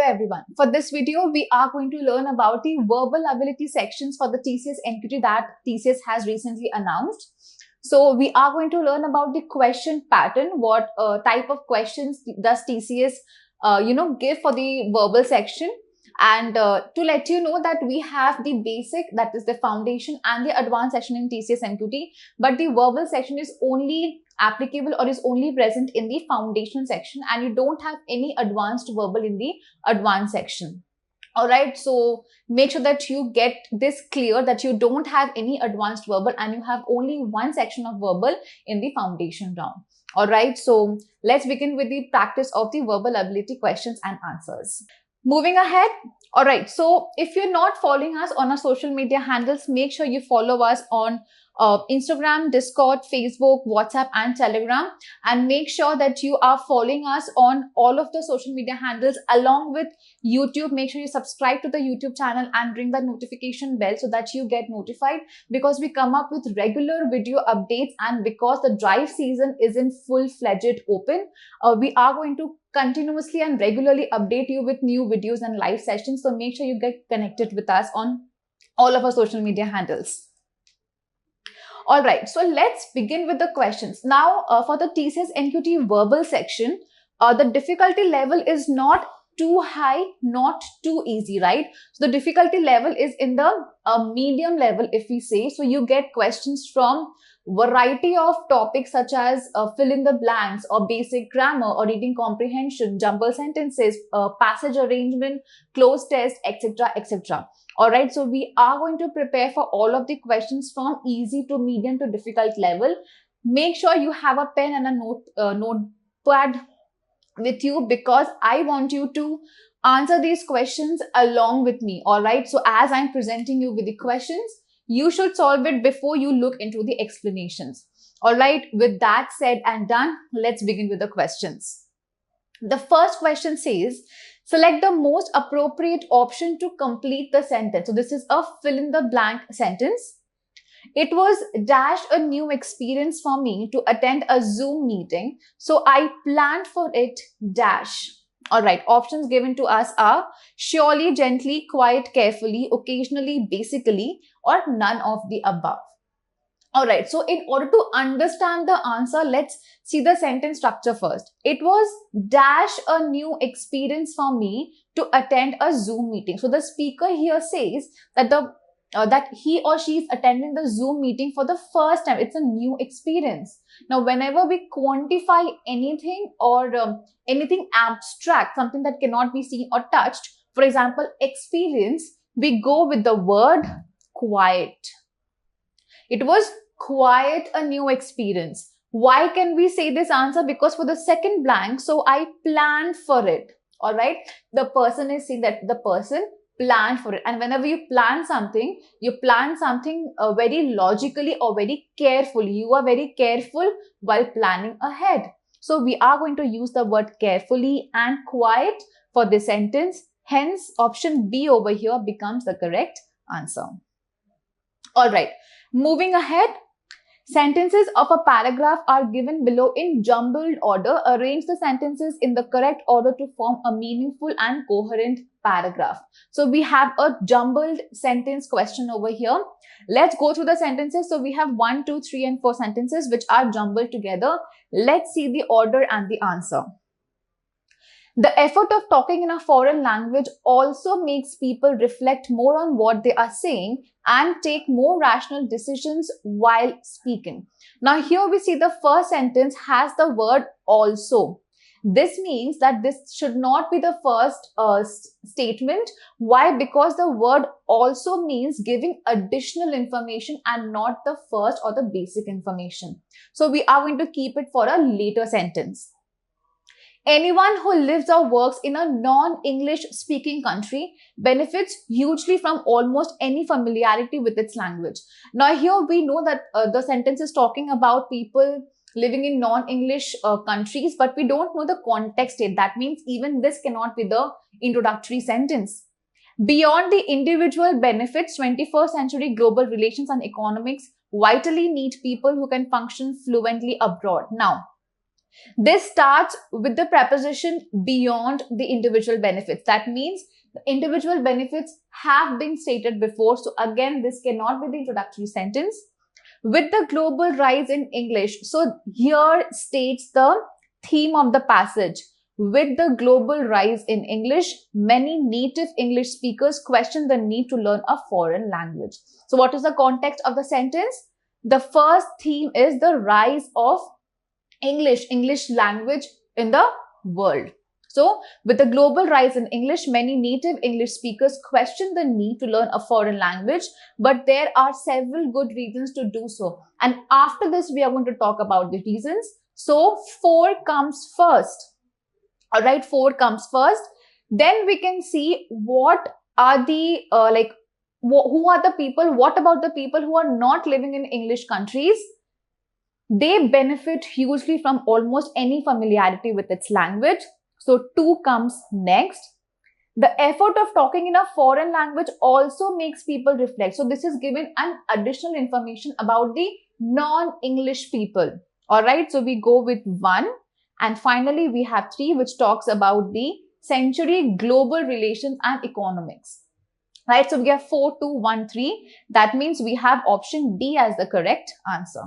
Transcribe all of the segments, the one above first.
everyone. For this video, we are going to learn about the verbal ability sections for the TCS NQT that TCS has recently announced. So we are going to learn about the question pattern. What type of questions does TCS give for the verbal section? And to let you know that we have the basic, that is the foundation, and the advanced section in TCS NQT, but the verbal section is only applicable or is only present in the foundation section, and you don't have any advanced verbal in the advanced section. Alright, so make sure that you get this clear, that you don't have any advanced verbal and you have only one section of verbal in the foundation round. Alright, so let's begin with the practice of the verbal ability questions and answers. Moving ahead. Alright, so if you're not following us on our social media handles, make sure you follow us on Instagram, Discord, Facebook, WhatsApp and Telegram, and make sure that you are following us on all of the social media handles along with YouTube. Make sure you subscribe to the YouTube channel and ring the notification bell so that you get notified, because we come up with regular video updates, and because the drive season is in full-fledged open, we are going to continuously and regularly update you with new videos and live sessions. So make sure you get connected with us on all of our social media handles. Alright, so let's begin with the questions. Now, for the TCS NQT verbal section, the difficulty level is not too high, not too easy, right? So the difficulty level is in the medium level, if we say. So you get questions from variety of topics such as fill in the blanks, or basic grammar, or reading comprehension, jumble sentences, passage arrangement, close test, etc., etc. Alright, so we are going to prepare for all of the questions from easy to medium to difficult level. Make sure you have a pen and a notepad with you, because I want you to answer these questions along with me. Alright, so as I'm presenting you with the questions, you should solve it before you look into the explanations. Alright, with that said and done, let's begin with the questions. The first question says, select the most appropriate option to complete the sentence. So this is a fill in the blank sentence. It was dash a new experience for me to attend a Zoom meeting. So I planned for it dash. Alright, options given to us are surely, gently, quite, carefully, occasionally, basically, or none of the above. Alright, so in order to understand the answer, let's see the sentence structure first. It was dash a new experience for me to attend a Zoom meeting. So the speaker here says that that he or she is attending the Zoom meeting for the first time. It's a new experience. Now, whenever we quantify anything or anything abstract, something that cannot be seen or touched, for example, experience, we go with the word quiet. It was quite a new experience. Why can we say this answer? Because for the second blank, so I planned for it. All right. The person is saying that the person planned for it. And whenever you plan something very logically or very carefully. You are very careful while planning ahead. So we are going to use the word carefully and quiet for this sentence. Hence, option B over here becomes the correct answer. All right. Moving ahead, sentences of a paragraph are given below in jumbled order. Arrange the sentences in the correct order to form a meaningful and coherent paragraph. So we have a jumbled sentence question over here. Let's go through the sentences. So we have 1, 2, 3 and 4 sentences which are jumbled together. Let's see the order and the answer. The effort of talking in a foreign language also makes people reflect more on what they are saying and take more rational decisions while speaking. Now here we see the first sentence has the word also. This means that this should not be the first statement. Why? Because the word also means giving additional information and not the first or the basic information. So we are going to keep it for a later sentence. Anyone who lives or works in a non-English speaking country benefits hugely from almost any familiarity with its language. Now here we know that the sentence is talking about people living in non-English countries, but we don't know the context yet. That means even this cannot be the introductory sentence. Beyond the individual benefits, 21st century global relations and economics vitally need people who can function fluently abroad. Now, This starts with the preposition beyond the individual benefits. That means the individual benefits have been stated before. So again, this cannot be the introductory sentence. With the global rise in English. So here states the theme of the passage. With the global rise in English, many native English speakers question the need to learn a foreign language. So what is the context of the sentence? The first theme is the rise of English language in the world. So, with the global rise in English, many native English speakers question the need to learn a foreign language, but there are several good reasons to do so. And after this, we are going to talk about the reasons. So, 4 comes first. All right, 4 comes first. Then we can see what are the, who are the people, what about the people who are not living in English countries? They benefit hugely from almost any familiarity with its language. So 2 comes next. The effort of talking in a foreign language also makes people reflect. So this is given an additional information about the non-English people. All right, so we go with 1. And finally, we have 3, which talks about the century global relations and economics. Right, so we have 4, 2, 1, 3. That means we have option D as the correct answer.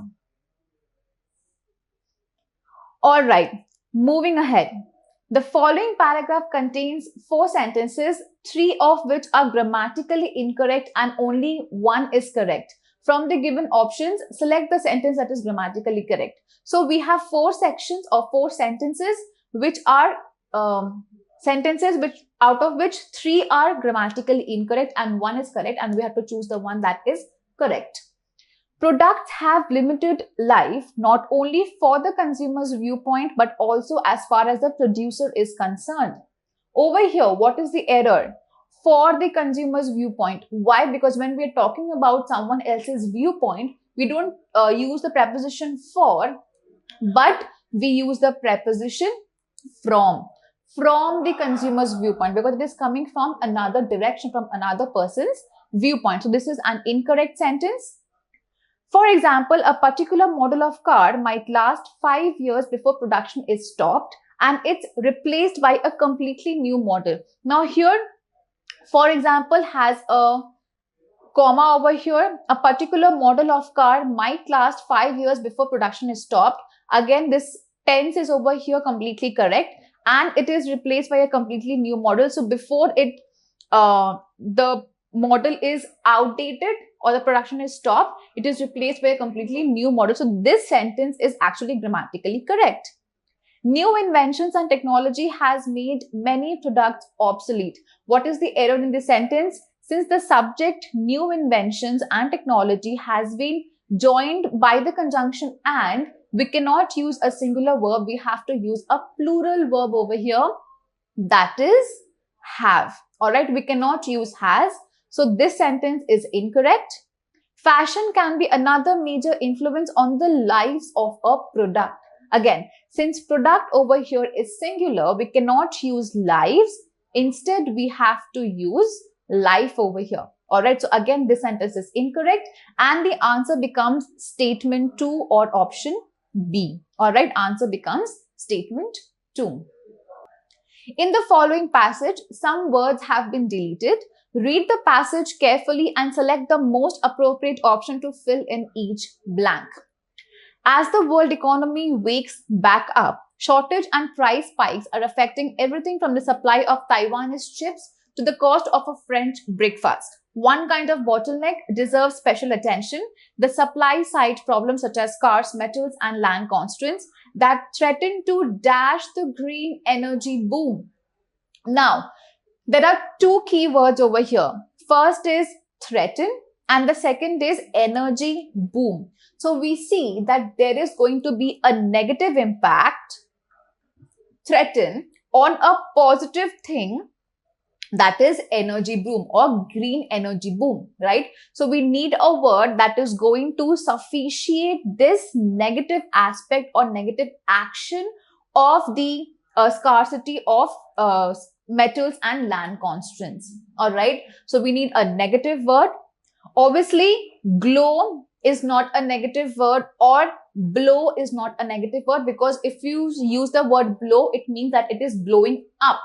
All right, moving ahead. The following paragraph contains 4 sentences, 3 of which are grammatically incorrect and only 1 is correct. From the given options, select the sentence that is grammatically correct. So we have 4 sections or 4 sentences which are sentences which out of which 3 are grammatically incorrect and 1 is correct, and we have to choose the one that is correct. Products have limited life not only for the consumer's viewpoint but also as far as the producer is concerned. Over here, what is the error? For the consumer's viewpoint. Why? Because when we are talking about someone else's viewpoint, we don't use the preposition for, but we use the preposition from the consumer's viewpoint, because it is coming from another direction, from another person's viewpoint. So this is an incorrect sentence. For example, a particular model of car might last 5 years before production is stopped and it's replaced by a completely new model. Now here, for example, has a comma over here. A particular model of car might last 5 years before production is stopped. Again, this tense is over here completely correct, and it is replaced by a completely new model. So before it, the model is outdated or the production is stopped, it is replaced by a completely new model. So this sentence is actually grammatically correct. New inventions and technology has made many products obsolete. What is the error in this sentence? Since the subject new inventions and technology has been joined by the conjunction and, we cannot use a singular verb, we have to use a plural verb over here, that is have. All right, we cannot use has. So this sentence is incorrect. Fashion can be another major influence on the lives of a product. Again, since product over here is singular, we cannot use lives. Instead, we have to use life over here. All right, so again, this sentence is incorrect and the answer becomes statement 2 or option B. All right, answer becomes statement 2. In the following passage, some words have been deleted. Read the passage carefully and select the most appropriate option to fill in each blank. As the world economy wakes back up, shortage and price spikes are affecting everything from the supply of Taiwanese chips to the cost of a French breakfast. One kind of bottleneck deserves special attention: the supply side problems such as scarce metals and land constraints that threaten to dash the green energy boom. Now, there are 2 keywords over here. First is threaten and the second is energy boom. So we see that there is going to be a negative impact, threaten, on a positive thing, that is energy boom or green energy boom, right? So we need a word that is going to sufficiate this negative aspect or negative action of the scarcity of metals and land constraints. All right, so we need a negative word. Obviously, glow is not a negative word, or blow is not a negative word, because if you use the word blow, it means that it is blowing up.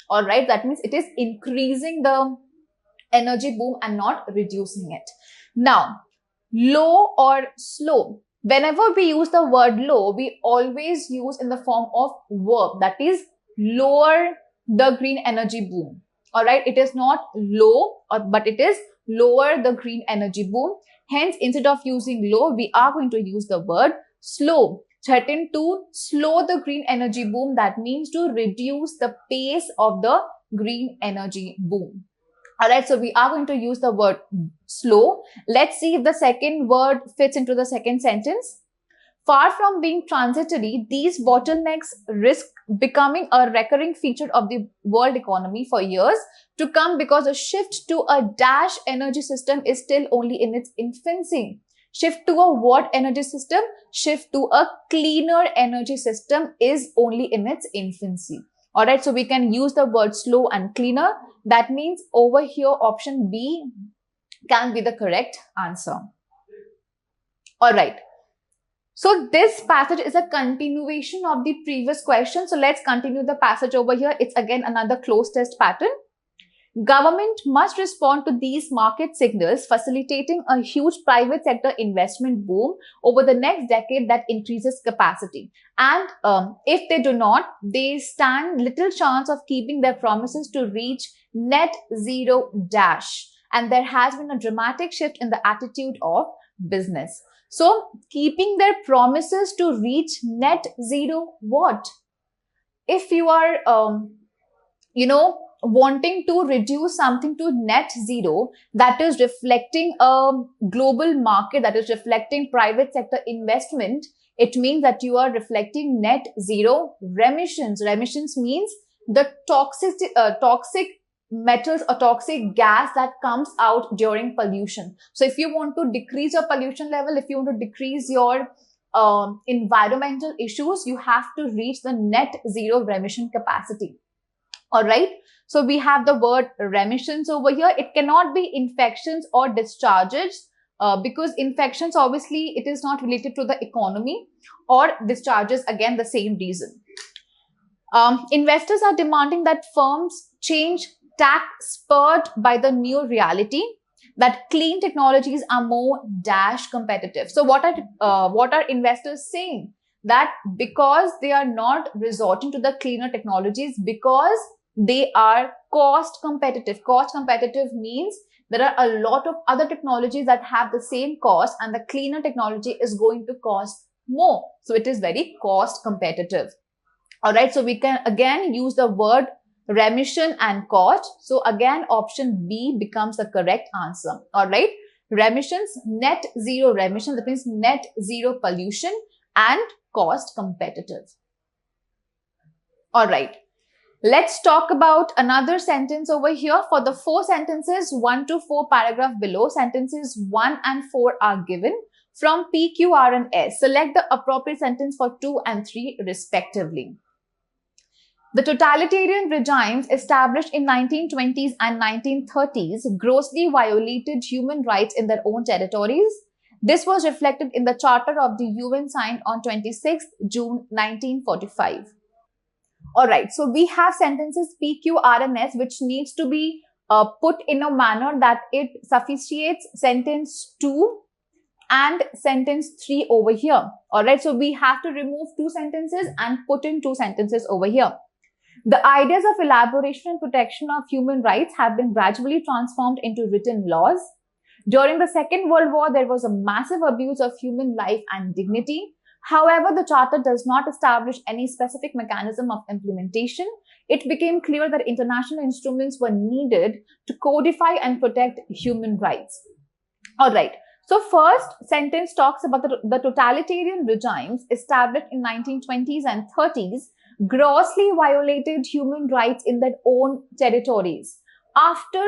All right, that means it is increasing the energy boom and not reducing it. Now, low or slow. Whenever we use the word low, we always use in the form of verb, that is lower the green energy boom. All right, it is not low, but it is lower the green energy boom. Hence, instead of using low, we are going to use the word slow. Threaten to slow the green energy boom. That means to reduce the pace of the green energy boom. All right, so we are going to use the word slow. Let's see if the second word fits into the second sentence. Far from being transitory, these bottlenecks risk becoming a recurring feature of the world economy for years to come, because a shift to a dash energy system is still only in its infancy. Shift to a what energy system? Shift to a cleaner energy system is only in its infancy. All right, so we can use the word slow and cleaner. That means over here, option B can be the correct answer. All right. So this passage is a continuation of the previous question. So let's continue the passage over here. It's again another cloze test pattern. Government must respond to these market signals, facilitating a huge private sector investment boom over the next decade that increases capacity. And if they do not, they stand little chance of keeping their promises to reach net zero dash. And there has been a dramatic shift in the attitude of business. So, keeping their promises to reach net zero what? If you are, wanting to reduce something to net zero, that is reflecting a global market, that is reflecting private sector investment, it means that you are reflecting net zero remissions. Remissions means the toxic metals or toxic gas that comes out during pollution. So if you want to decrease your pollution level, if you want to decrease your environmental issues, you have to reach the net zero remission capacity. All right. So we have the word remissions over here. It cannot be infections or discharges because infections, obviously, it is not related to the economy, or discharges, again, the same reason. Investors are demanding that firms change tack spurred by the new reality that clean technologies are more dash competitive. So what are investors saying? That because they are not resorting to the cleaner technologies, because they are cost competitive. Cost competitive means there are a lot of other technologies that have the same cost, and the cleaner technology is going to cost more. So it is very cost competitive. All right. So we can again use the word remission and cost. So again, option B becomes the correct answer. All right. Remissions, net zero remission, that means net zero pollution, and cost competitive. All right. Let's talk about another sentence over here. For the 4 sentences, 1 to 4 paragraph below, sentences 1 and 4 are given from P, Q, R and S. Select the appropriate sentence for 2 and 3 respectively. The totalitarian regimes established in 1920s and 1930s grossly violated human rights in their own territories. This was reflected in the Charter of the UN signed on 26 June 1945. All right, so we have sentences P, Q, R and S which needs to be put in a manner that it sufficiates sentence 2 and sentence 3 over here. All right, so we have to remove 2 sentences and put in 2 sentences over here. The ideas of elaboration and protection of human rights have been gradually transformed into written laws. During the Second World War, there was a massive abuse of human life and dignity. However, the Charter does not establish any specific mechanism of implementation. It became clear that international instruments were needed to codify and protect human rights. All right. So first sentence talks about the totalitarian regimes established in 1920s and 30s grossly violated human rights in their own territories. After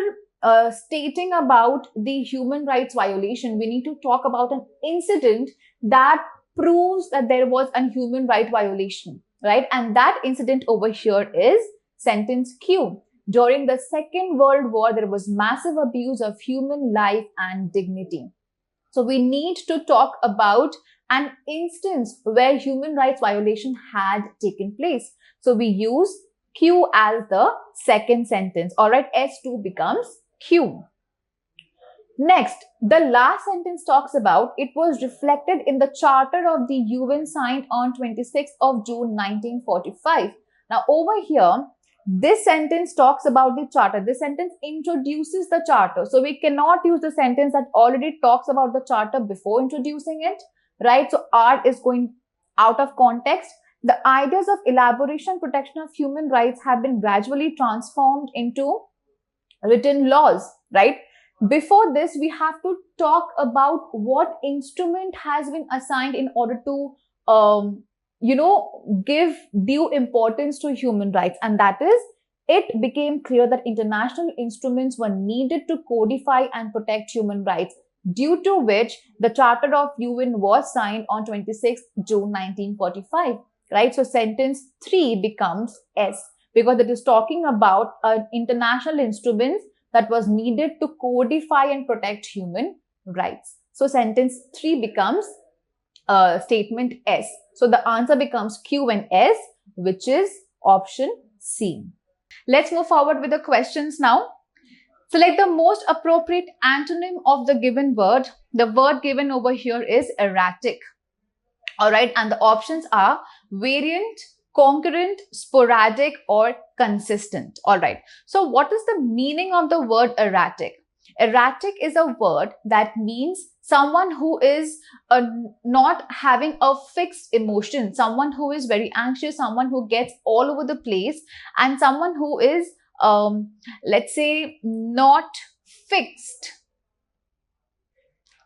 stating about the human rights violation, we need to talk about an incident that proves that there was a human right violation, right? And that incident over here is sentence Q. During the Second World War, there was massive abuse of human life and dignity. So we need to talk about an instance where human rights violation had taken place. So we use Q as the second sentence. All right, S2 becomes Q. Next, the last sentence talks about it was reflected in the Charter of the UN signed on 26th of June 1945. Now over here, this sentence talks about the charter. This sentence introduces the charter. So we cannot use the sentence that already talks about the charter before introducing it, right? So R is going out of context. The ideas of elaboration and protection of human rights have been gradually transformed into written laws, right? Before this, we have to talk about what instrument has been assigned in order to, give due importance to human rights. And that is, it became clear that international instruments were needed to codify and protect human rights, due to which the Charter of UN was signed on 26th June 1945, right? So sentence 3 becomes S, because it is talking about international instruments that was needed to codify and protect human rights. So sentence 3 becomes statement S. So the answer becomes Q and S, which is option C. Let's move forward with the questions now. Select the most appropriate antonym of the given word. The word given over here is erratic. All right, and the options are variant, concurrent, sporadic, or consistent. All right. So what is the meaning of the word erratic? Erratic is a word that means someone who is not having a fixed emotion, someone who is very anxious, someone who gets all over the place, and someone who is, let's say, not fixed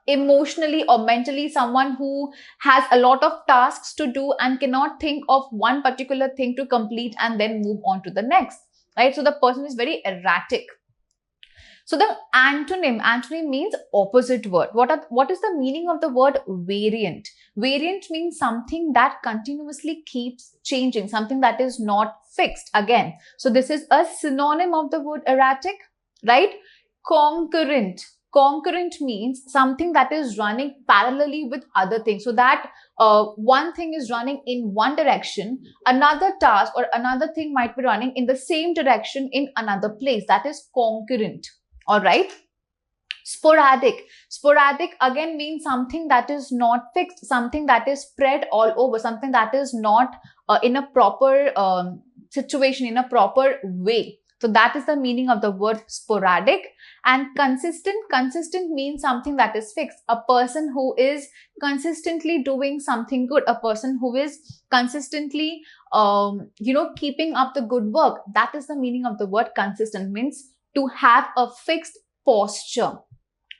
emotionally or mentally, someone who has a lot of tasks to do and cannot think of one particular thing to complete and then move on to the next, right? So the person is very erratic. So the antonym means opposite word. What is the meaning of the word variant? Variant means something that continuously keeps changing, something that is not fixed again. So this is a synonym of the word erratic, right? Concurrent. Concurrent means something that is running parallelly with other things. So that one thing is running in one direction, another task or another thing might be running in the same direction in another place. That is concurrent. All right. Sporadic. Sporadic again means something that is not fixed, something that is spread all over, something that is not in a proper situation, in a proper way. So that is the meaning of the word sporadic. And consistent. Consistent means something that is fixed. A person who is consistently doing something good. A person who is consistently, keeping up the good work. That is the meaning of the word consistent. Means to have a fixed posture.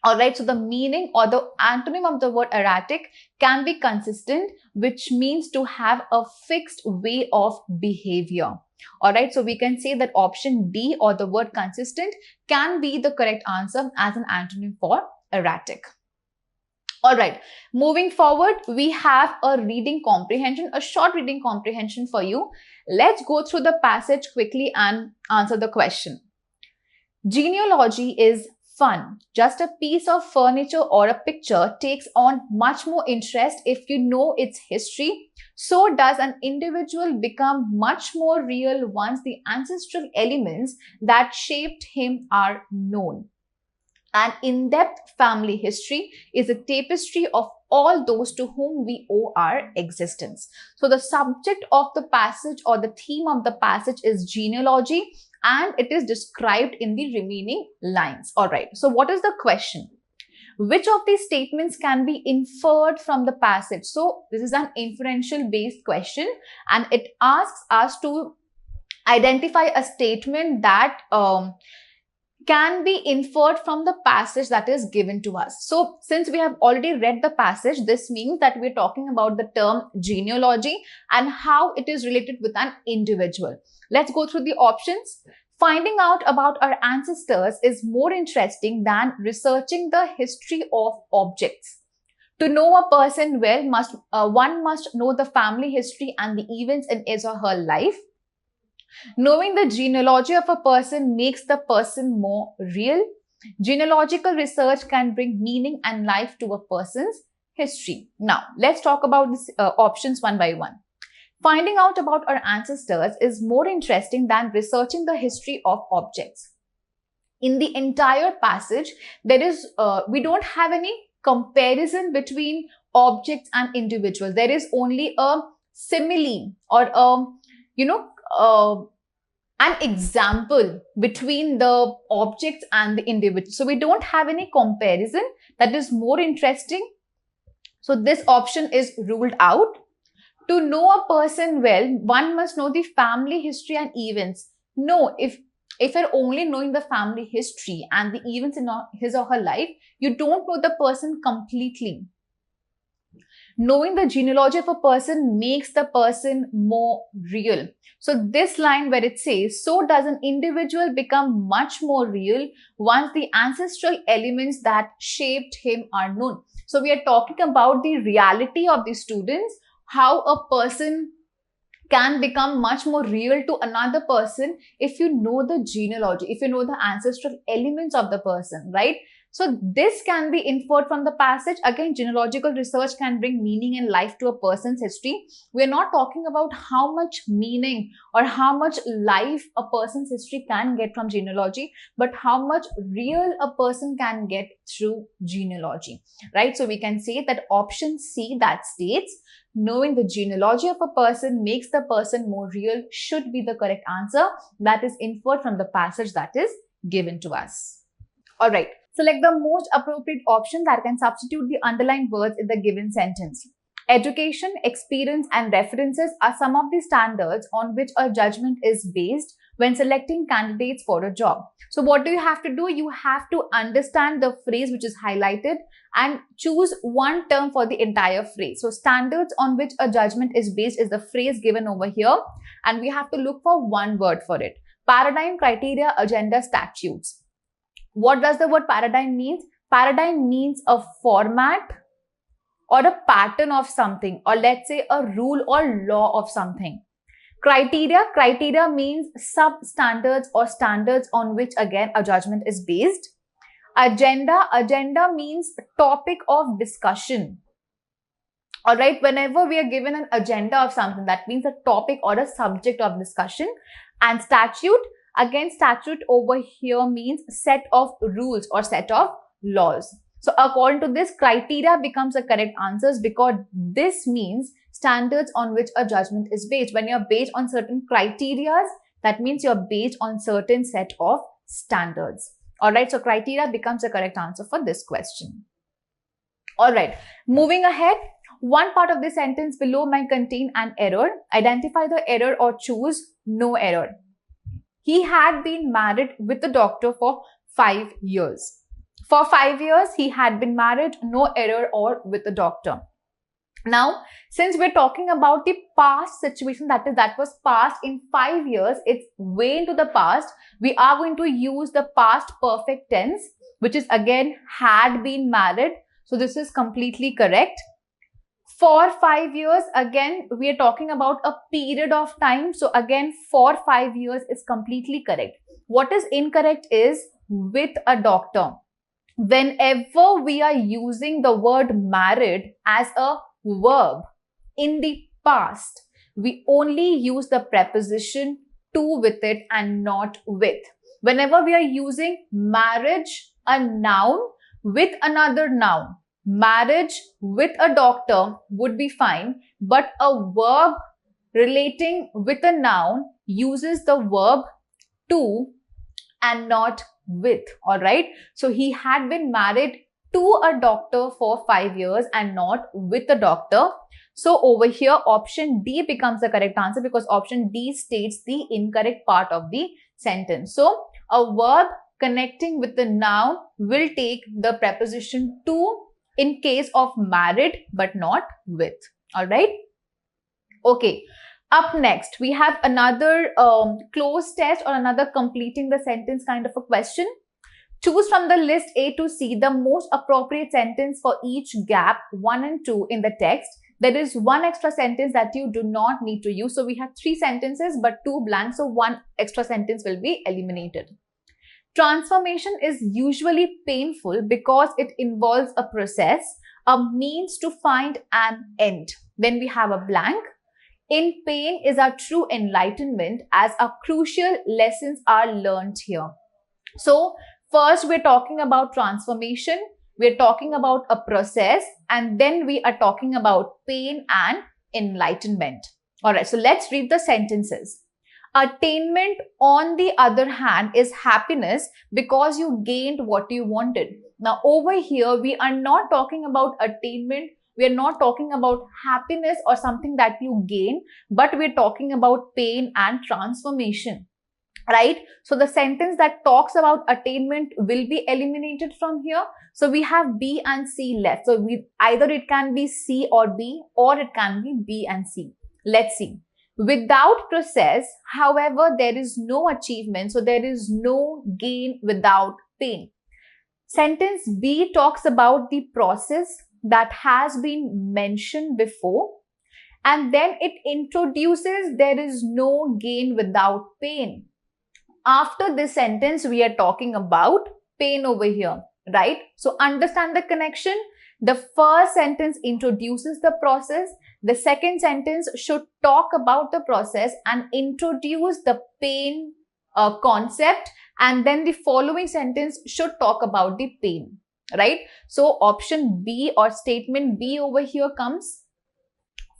All right. So the meaning or the antonym of the word erratic can be consistent, which means to have a fixed way of behavior. All right, so we can say that option D or the word consistent can be the correct answer as an antonym for erratic. All right, moving forward, we have a reading comprehension, a short reading comprehension for you. Let's go through the passage quickly and answer the question. Genealogy is fun. Just a piece of furniture or a picture takes on much more interest if you know its history. So does an individual become much more real once the ancestral elements that shaped him are known. An in-depth family history is a tapestry of all those to whom we owe our existence. So the subject of the passage or the theme of the passage is genealogy, and it is described in the remaining lines. All right. So what is the question? Which of these statements can be inferred from the passage? So this is an inferential based question, and it asks us to identify a statement that can be inferred from the passage that is given to us. So since we have already read the passage, this means that we're talking about the term genealogy and how it is related with an individual. Let's go through the options. Finding out about our ancestors is more interesting than researching the history of objects. To know a person well, one must know the family history and the events in his or her life. Knowing the genealogy of a person makes the person more real. Genealogical research can bring meaning and life to a person's history. Now, let's talk about these options one by one. Finding out about our ancestors is more interesting than researching the history of objects. In the entire passage, there is we don't have any comparison between objects and individuals. There is only a simile or an example between the objects and the individual. So we don't have any comparison that is more interesting. So this option is ruled out. To know a person well, one must know the family history and events. No, if you're only knowing the family history and the events in his or her life, you don't know the person completely. Knowing the genealogy of a person makes the person more real. So this line where it says, so does an individual become much more real once the ancestral elements that shaped him are known. So we are talking about the reality of the students, how a person can become much more real to another person if you know the genealogy, if you know the ancestral elements of the person, right? So this can be inferred from the passage. Again, genealogical research can bring meaning and life to a person's history. We are not talking about how much meaning or how much life a person's history can get from genealogy, but how much real a person can get through genealogy, right? So we can say that option C that states, knowing the genealogy of a person makes the person more real should be the correct answer. That is inferred from the passage that is given to us. All right. Select the most appropriate option that can substitute the underlined words in the given sentence. Education, experience, and references are some of the standards on which a judgment is based when selecting candidates for a job. So what do you have to do? You have to understand the phrase which is highlighted and choose one term for the entire phrase. So standards on which a judgment is based is the phrase given over here, and we have to look for one word for it. Paradigm, criteria, agenda, statutes. What does the word paradigm mean? Paradigm means a format or a pattern of something, or let's say a rule or law of something. Criteria means sub-standards or standards on which again a judgment is based. Agenda means topic of discussion. Alright, whenever we are given an agenda of something, that means a topic or a subject of discussion. And statute, again statute over here means set of rules or set of laws. So according to this, criteria becomes the correct answers because this means standards on which a judgment is based. When you're based on certain criteria, that means you're based on certain set of standards. Alright, so criteria becomes the correct answer for this question. Alright, moving ahead. One part of the sentence below might contain an error. Identify the error or choose no error. He had been married with the doctor for 5 years. For 5 years, he had been married, no error or with the doctor. Now, since we're talking about the past situation, that was past in 5 years, it's way into the past, we are going to use the past perfect tense, which is again had been married. So this is completely correct. For 5 years, again, we are talking about a period of time. So again, for 5 years is completely correct. What is incorrect is with a doctor. Whenever we are using the word married as a verb in the past, we only use the preposition to with it and not with. Whenever we are using marriage, a noun with another noun, marriage with a doctor would be fine, but a verb relating with a noun uses the verb to and not with. All right. So he had been married to a doctor for 5 years and not with a doctor. So over here, option D becomes the correct answer because option D states the incorrect part of the sentence. So a verb connecting with the noun will take the preposition to in case of married but not with. All right. Okay. Up next, we have another close test or another completing the sentence kind of a question. Choose from the list A to C the most appropriate sentence for each gap 1 and 2 in the text. There is one extra sentence that you do not need to use. So we have 3 sentences but 2 blanks. So 1 extra sentence will be eliminated. Transformation is usually painful because it involves a process, a means to find an end. Then we have a blank. In pain is our true enlightenment, as our crucial lessons are learned here. So first we're talking about transformation, we're talking about a process, and then we are talking about pain and enlightenment. All right, so let's read the sentences. Attainment, on the other hand, is happiness because you gained what you wanted. Now over here, we are not talking about attainment. We are not talking about happiness or something that you gain, but we're talking about pain and transformation, right? So the sentence that talks about attainment will be eliminated from here. So we have B and C left. So either it can be C or B, or it can be B and C. Let's see. Without process, however, there is no achievement. So there is no gain without pain. Sentence B talks about the process that has been mentioned before, and then it introduces there is no gain without pain. After this sentence, we are talking about pain over here, right? So understand the connection. The first sentence introduces the process. The second sentence should talk about the process and introduce the pain concept. And then the following sentence should talk about the pain, right? So option B or statement B over here comes,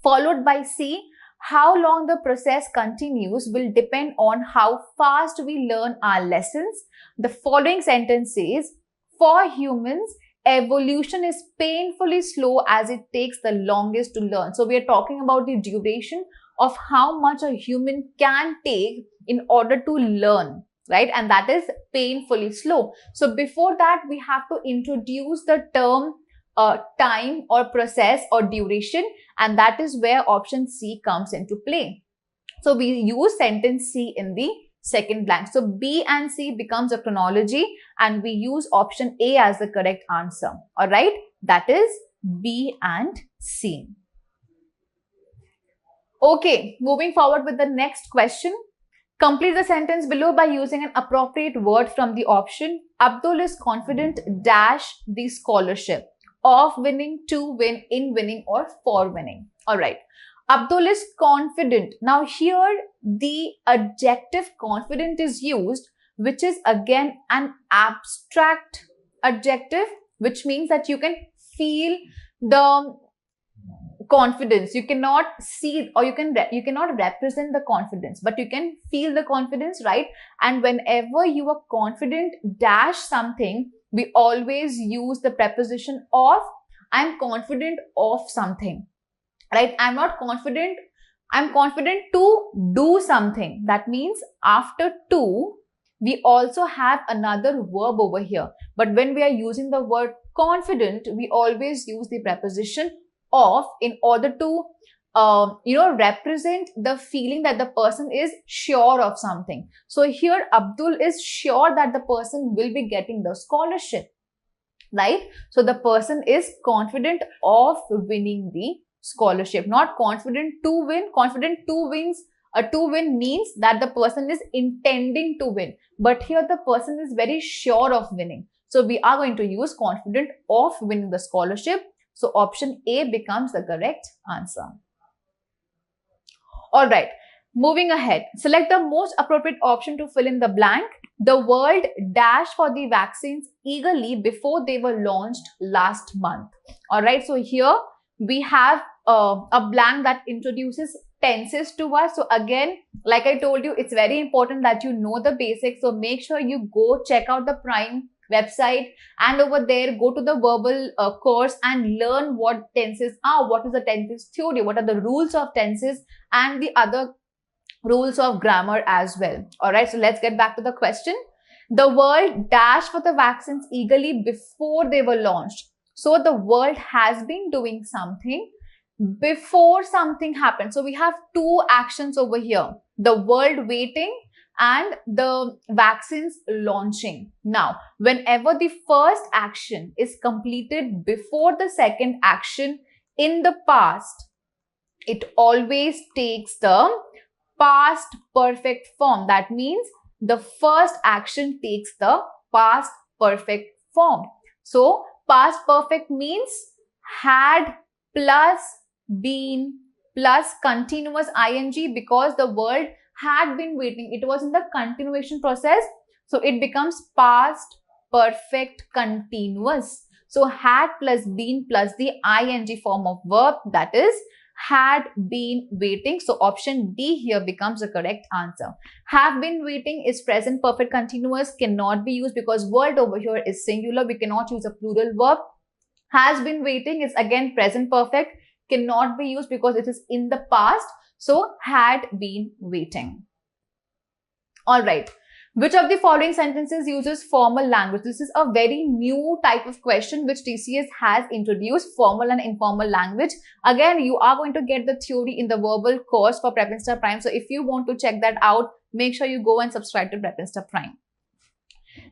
followed by C. How long the process continues will depend on how fast we learn our lessons. The following sentence says, for humans, evolution is painfully slow as it takes the longest to learn. So we are talking about the duration of how much a human can take in order to learn, right? And that is painfully slow. So before that, we have to introduce the term time or process or duration, and that is where option C comes into play. So we use sentence C in the second blank. So B and C becomes a chronology, and we use option A as the correct answer. All right, that is B and C. Okay, moving forward with the next question. Complete the sentence below by using an appropriate word from the option. Abdul is confident dash the scholarship. Of winning, to win, in winning, or for winning. All right. Abdul is confident. Now here the adjective confident is used, which is again an abstract adjective, which means that you can feel the confidence. You cannot see, or you cannot represent the confidence, but you can feel the confidence, right? And whenever you are confident dash something, we always use the preposition of. I'm confident of something, right? I'm not confident. I'm confident to do something. That means after to, we also have another verb over here. But when we are using the word confident, we always use the preposition of in order to represent the feeling that the person is sure of something. So here Abdul is sure that the person will be getting the scholarship, right? So the person is confident of winning the scholarship, not confident to win. Confident to win means that the person is intending to win, but here the person is very sure of winning. So we are going to use confident of winning the scholarship. So option A becomes the correct answer. All right, moving ahead. Select the most appropriate option to fill in the blank. The world dashed for the vaccines eagerly before they were launched last month. All right, so here we have a blank that introduces tenses to us. So again, like I told you, it's very important that you know the basics. So make sure you go check out the Prime website, and over there go to the verbal course and learn what tenses are, what is the tenses theory, what are the rules of tenses, and the other rules of grammar as well. All right, so let's get back to the question. The world dashed for the vaccines eagerly before they were launched. So the world has been doing something before something happened. So we have two actions over here, the world waiting and the vaccines launching. Now, whenever the first action is completed before the second action in the past, it always takes the past perfect form. That means the first action takes the past perfect form. So past perfect means had plus been plus continuous ing, because the word had been waiting. It was in the continuation process. So it becomes past perfect continuous. So had plus been plus the ing form of verb, that is had been waiting. So option D here becomes the correct answer. Have been waiting is present perfect continuous, cannot be used because word over here is singular. We cannot use a plural verb. Has been waiting is again present perfect, cannot be used because it is in the past. So had been waiting. All right. Which of the following sentences uses formal language? This is a very new type of question which TCS has introduced, formal and informal language. Again, you are going to get the theory in the verbal course for Prepinsta Prime. So if you want to check that out, make sure you go and subscribe to Prepinsta Prime.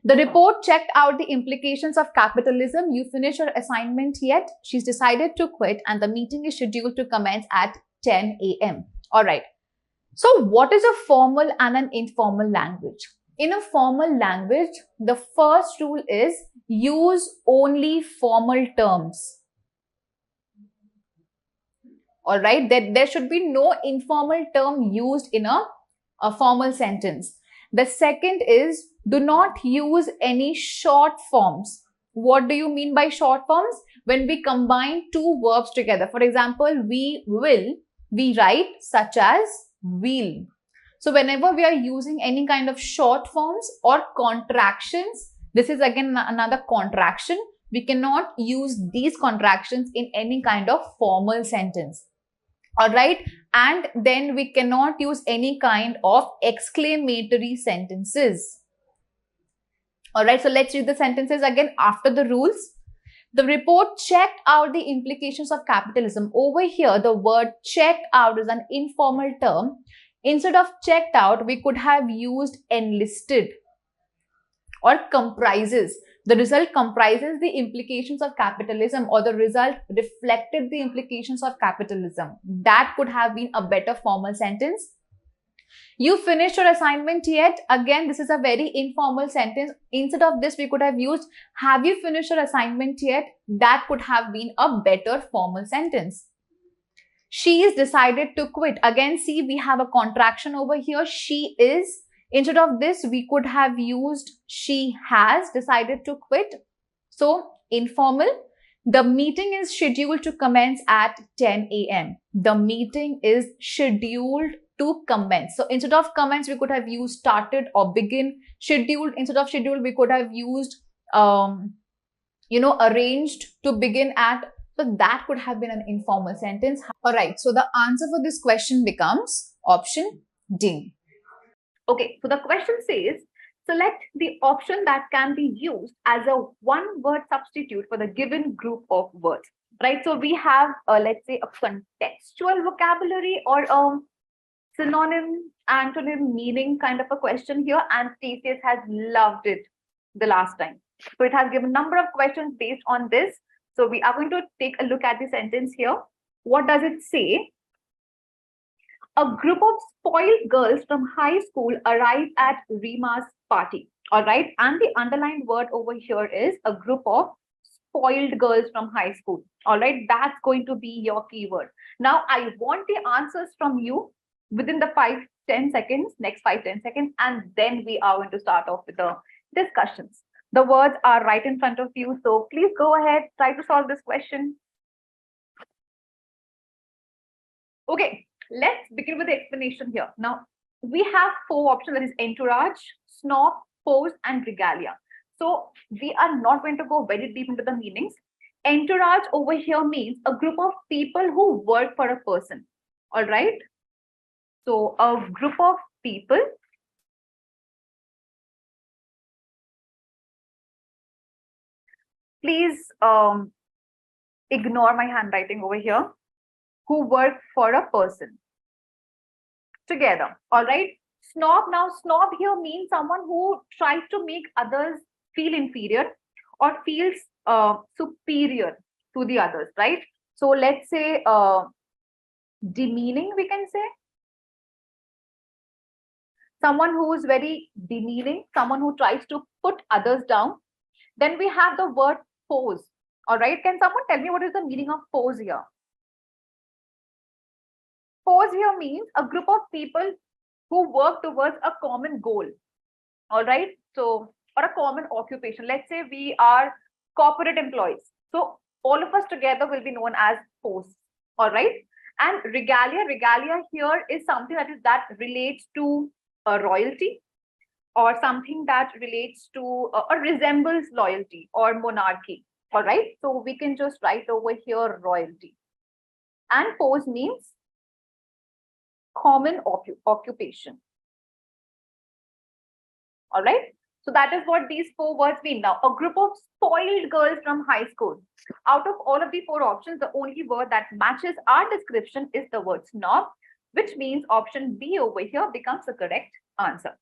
The report checked out the implications of capitalism. You finish your assignment yet? She's decided to quit and the meeting is scheduled to commence at 10 a.m. All right. So what is a formal and an informal language? In a formal language, the first rule is use only formal terms. All right, there should be no informal term used in a formal sentence. The second is do not use any short forms. What do you mean by short forms? When we combine two verbs together. For example, we will, we write such as will. So whenever we are using any kind of short forms or contractions, this is again another contraction. We cannot use these contractions in any kind of formal sentence. All right. And then we cannot use any kind of exclamatory sentences. All right. So let's read the sentences again after the rules. The report checked out the implications of capitalism. Over here, the word checked out is an informal term. Instead of checked out, we could have used enlisted or comprises. The result comprises the implications of capitalism, or the result reflected the implications of capitalism. That could have been a better formal sentence. You finished your assignment yet? Again, this is a very informal sentence. Instead of this, we could have used have you finished your assignment yet? That could have been a better formal sentence. She is decided to quit. Again, see, we have a contraction over here. She is. Instead of this, we could have used she has decided to quit. So, informal. The meeting is scheduled to commence at 10 a.m. The meeting is scheduled to commence. So, instead of commence, we could have used started or begin. Scheduled, instead of scheduled, we could have used, arranged to begin at. So that could have been an informal sentence. All right. So the answer for this question becomes option D. Okay. So the question says, select the option that can be used as a one-word substitute for the given group of words. Right. So we have, let's say, a contextual vocabulary or a synonym, antonym, meaning kind of a question here. And TCS has loved it the last time. So it has given a number of questions based on this. So we are going to take a look at the sentence here. What does it say? A group of spoiled girls from high school arrived at Rima's party. All right. And the underlined word over here is a group of spoiled girls from high school. All right. That's going to be your keyword. Now, I want the answers from you within the 5-10 seconds, next 5-10 seconds. And then we are going to start off with the discussions. The words are right in front of you. So please go ahead, try to solve this question. Okay, let's begin with the explanation here. Now, we have 4 options, that is entourage, snob, pose, and regalia. So we are not going to go very deep into the meanings. Entourage over here means a group of people who work for a person. All right. So a group of people please ignore my handwriting over here, who work for a person together. All right. Snob, now snob here means someone who tries to make others feel inferior or feels superior to the others, right? So let's say demeaning, we can say. someone who is very demeaning, someone who tries to put others down. Then we have the word pose. All right. Can someone tell me what is the meaning of pose here? Pose here means a group of people who work towards a common goal. All right. So, or a common occupation. Let's say we are corporate employees. So all of us together will be known as pose. All right. And regalia here is something that relates to royalty, or something that relates to or resembles loyalty or monarchy. All right. So we can just write over here royalty. And pose means common occupation. All right. So that is what these 4 words mean. Now, a group of spoiled girls from high school. Out of all of the 4 options, the only word that matches our description is the word snob, which means option B over here becomes the correct answer.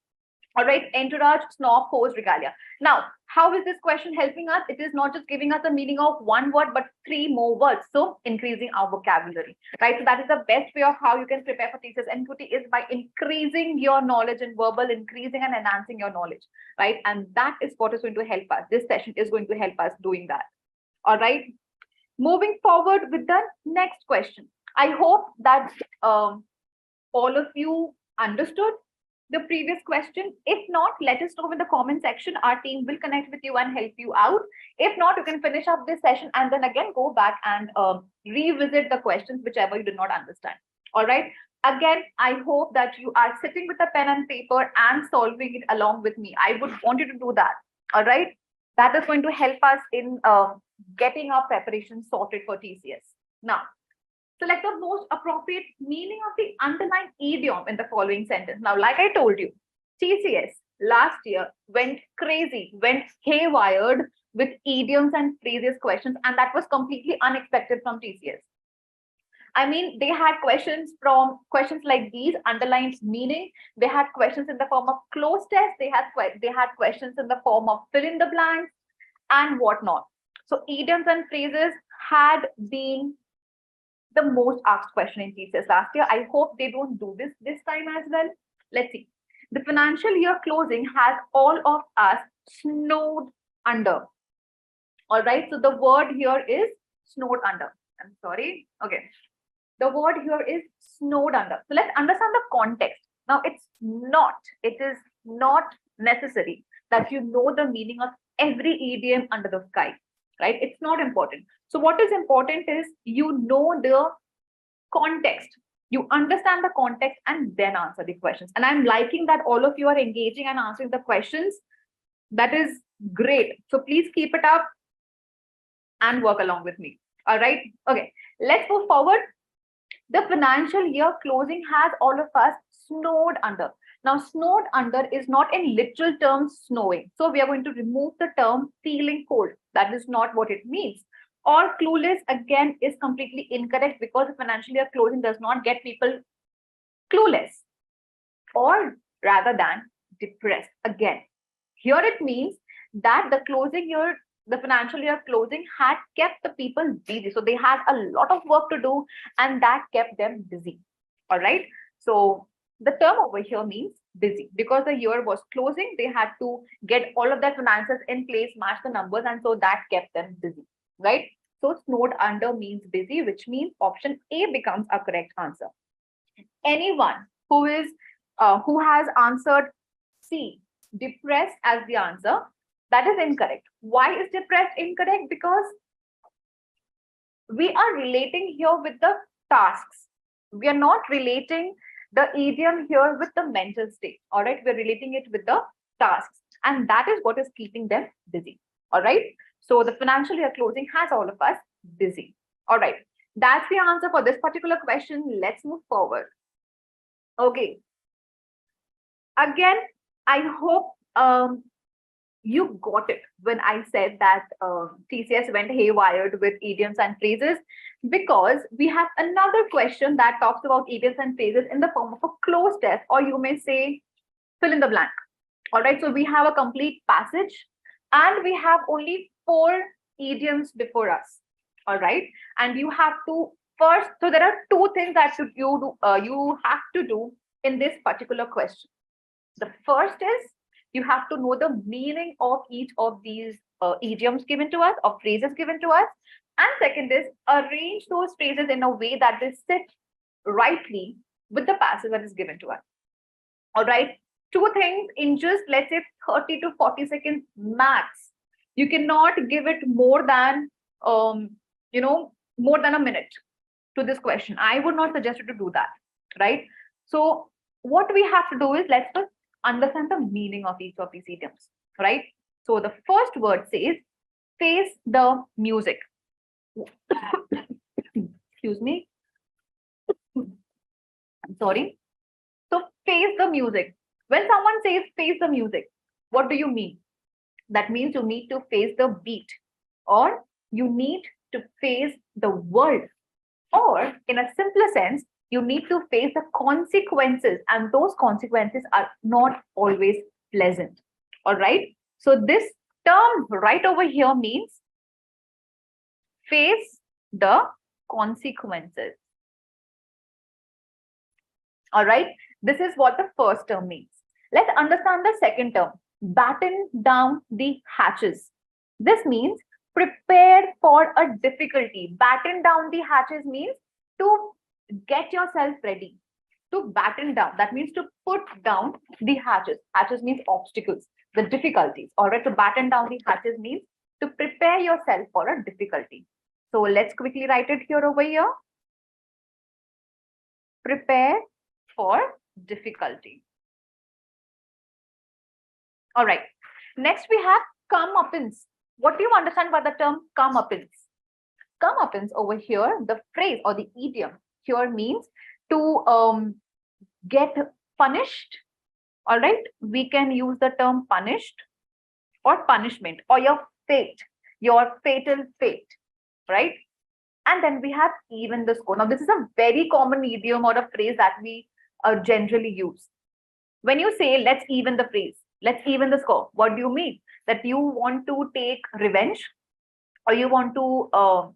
All right, entourage, snob, pose, regalia. Now, how is this question helping us? It is not just giving us the meaning of 1 word, but 3 more words. So increasing our vocabulary, right? So that is the best way of how you can prepare for TCS NQT, is by increasing your knowledge in verbal, increasing and enhancing your knowledge, right? And that is what is going to help us. This session is going to help us doing that. All right. Moving forward with the next question. I hope that all of you understood the previous question. If not, let us know in the comment section. Our team will connect with you and help you out. If not, you can finish up this session and then again go back and revisit the questions, whichever you did not understand. All right. Again, I hope that you are sitting with a pen and paper and solving it along with me. I would want you to do that. All right. That is going to help us in getting our preparation sorted for TCS. Now, select the most appropriate meaning of the underlying idiom in the following sentence. Now, like I told you, TCS last year went crazy, went haywired with idioms and phrases questions, and that was completely unexpected from TCS. I mean, they had questions like these, underlined meaning. They had questions in the form of closed test. They had questions in the form of fill in the blanks and whatnot. So idioms and phrases had been the most asked question in TCS last year. I hope they don't do this time as well. Let's see. The financial year closing has all of us snowed under. All right. So the word here is snowed under. I'm sorry. Okay. The word here is snowed under. So let's understand the context. Now, it is not necessary that you know the meaning of every idiom under the sky, right? It's not important. So what is important is you know the context. You understand the context and then answer the questions. And I'm liking that all of you are engaging and answering the questions. That is great. So please keep it up and work along with me. All right. Okay. Let's move forward. The financial year closing has all of us snowed under. Now, snowed under is not in literal terms snowing. So we are going to remove the term feeling cold. That is not what it means. Or clueless, again, is completely incorrect, because the financial year closing does not get people clueless, or rather than depressed. Again, here it means that the financial year closing had kept the people busy. So they had a lot of work to do, and that kept them busy. All right. So the term over here means busy, because the year was closing. They had to get all of their finances in place, match the numbers, and so that kept them busy, right? So snowed under means busy, which means option A becomes a correct answer. Anyone who has answered C, depressed, as the answer, that is incorrect. Why is depressed incorrect? Because we are relating here with the tasks. We are not relating the idiom here with the mental state. All right, we're relating it with the tasks, and that is what is keeping them busy. All right. So the financial year closing has all of us busy. All right. That's the answer for this particular question. Let's move forward. Okay. Again, I hope you got it when I said that TCS went haywired with idioms and phrases, because we have another question that talks about idioms and phrases in the form of a closed test, or you may say fill in the blank. All right, so we have a complete passage and we have only 4 idioms before us. All right, and you have to first, so there are 2 things that you have to do in this particular question. The first is you have to know the meaning of each of these idioms given to us or phrases given to us. And second is arrange those phrases in a way that they sit rightly with the passage that is given to us. All right. Two things in just, let's say, 30 to 40 seconds max. You cannot give it more than, more than a minute to this question. I would not suggest you to do that, right? So what we have to do is, let's first understand the meaning of each of these idioms, right? So the first word says, face the music. Excuse me. I'm sorry. So face the music. When someone says face the music, what do you mean? That means you need to face the beat, or you need to face the world, or in a simpler sense, you need to face the consequences, and those consequences are not always pleasant. All right. So this term right over here means face the consequences. All right. This is what the first term means. Let's understand the second term, batten down the hatches. This means prepare for a difficulty. Batten down the hatches means to get yourself ready, to batten down. That means to put down the hatches. Hatches means obstacles, the difficulties. All right, to batten down the hatches means to prepare yourself for a difficulty. So let's quickly write it here over here. Prepare for difficulty. All right. Next we have comeuppance. What do you understand by the term comeuppance? Comeuppance over here, the phrase or the idiom here means to get punished. All right. We can use the term punished or punishment or your fate, your fatal fate, right? And then we have even the score. Now, this is a very common idiom or a phrase that we generally use. When you say, let's even the phrase, let's even the score, what do you mean? That you want to take revenge, or you want to,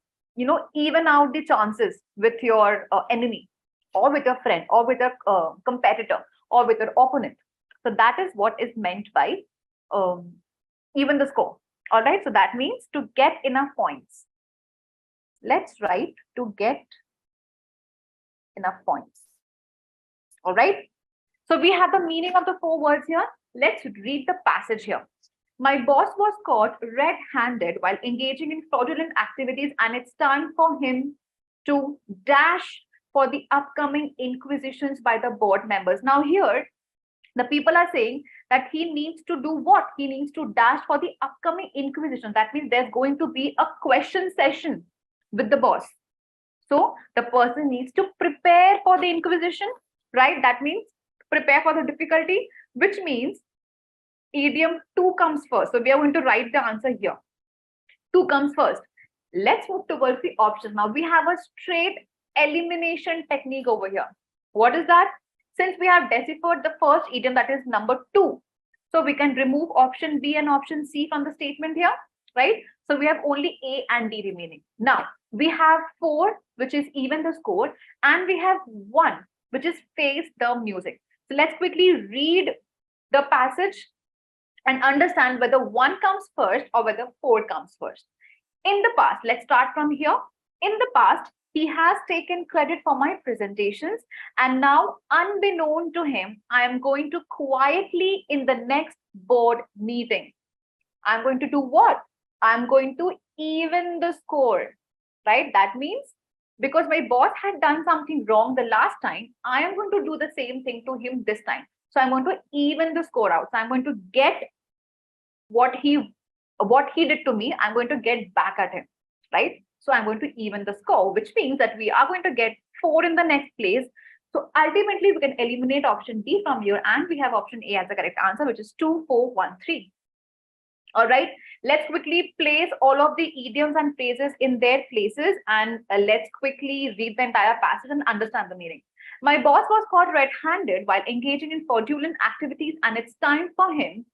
even out the chances with your enemy, or with your friend, or with a competitor, or with your opponent. So that is what is meant by even the score. All right. So that means to get enough points. Let's write to get enough points. All right. So we have the meaning of the four words here. Let's read the passage here. My boss was caught red-handed while engaging in fraudulent activities, and it's time for him to dash for the upcoming inquisitions by the board members. Now here, the people are saying that he needs to do what? He needs to dash for the upcoming inquisition. That means there's going to be a question session with the boss. So the person needs to prepare for the inquisition, right? That means prepare for the difficulty, which means idiom 2 comes first. So we are going to write the answer here. 2 comes first. Let's move towards the options. Now we have a straight elimination technique over here. What is that? Since we have deciphered the first idiom, that is number 2. So we can remove option B and option C from the statement here, right? So we have only A and D remaining. Now we have 4, which is even the score, and we have 1, which is face the music. So let's quickly read the passage and understand whether 1 comes first or whether 4 comes first. In the past, let's start from here. In the past, he has taken credit for my presentations, and now, unbeknown to him, I am going to quietly in the next board meeting. I'm going to do what? I'm going to even the score, right? That means because my boss had done something wrong the last time, I am going to do the same thing to him this time. So I'm going to even the score out. So I'm going to get what he did to me, I'm going to get back at him, right? So I'm going to even the score, which means that we are going to get 4 in the next place. So ultimately, we can eliminate option D from here, and we have option A as the correct answer, which is 2, 4, 1, 3. All right, let's quickly place all of the idioms and phrases in their places, and let's quickly read the entire passage and understand the meaning. My boss was caught red-handed while engaging in fraudulent activities, and it's time for him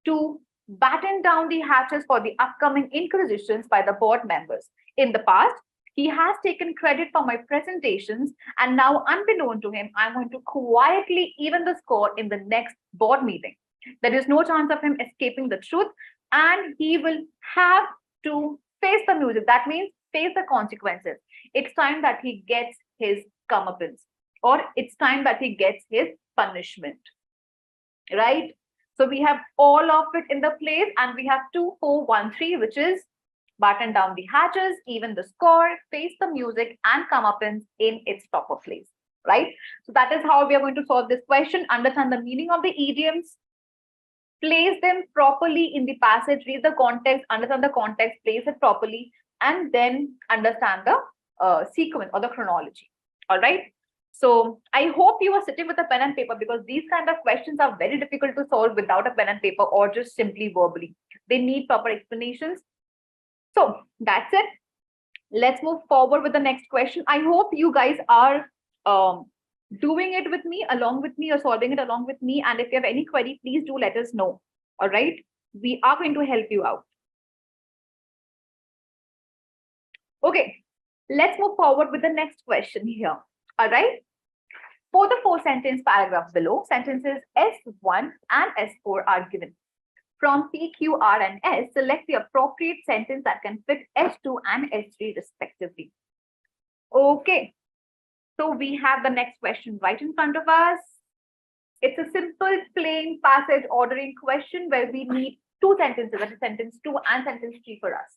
to batten down the hatches for the upcoming inquisitions by the board members. In the past, He has taken credit for my presentations, and now, unbeknown to him, I'm going to quietly even the score in the next board meeting. There is no chance of him escaping the truth, and he will have to face the music. That means face the consequences. It's time that he gets his comeuppance, or it's time that he gets his punishment, right? So we have all of it in the place, and we have 2, 4, 1, 3, which is batten down the hatches, even the score, face the music, and comeuppance in its proper place, right? So that is how we are going to solve this question. Understand the meaning of the idioms, place them properly in the passage, read the context, understand the context, place it properly, and then understand the sequence or the chronology. All right. So I hope you are sitting with a pen and paper, because these kind of questions are very difficult to solve without a pen and paper or just simply verbally. They need proper explanations. So that's it. Let's move forward with the next question. I hope you guys are doing it with me, along with me, or solving it along with me. And if you have any query, please do let us know. All right. We are going to help you out. Okay. Let's move forward with the next question here. All right. For the 4-sentence paragraph below, sentences S1 and S4 are given. From P, Q, R, and S, select the appropriate sentence that can fit S2 and S3 respectively. Okay. So we have the next question right in front of us. It's a simple, plain passage ordering question where we need 2 sentences, that is sentence 2 and sentence 3 for us.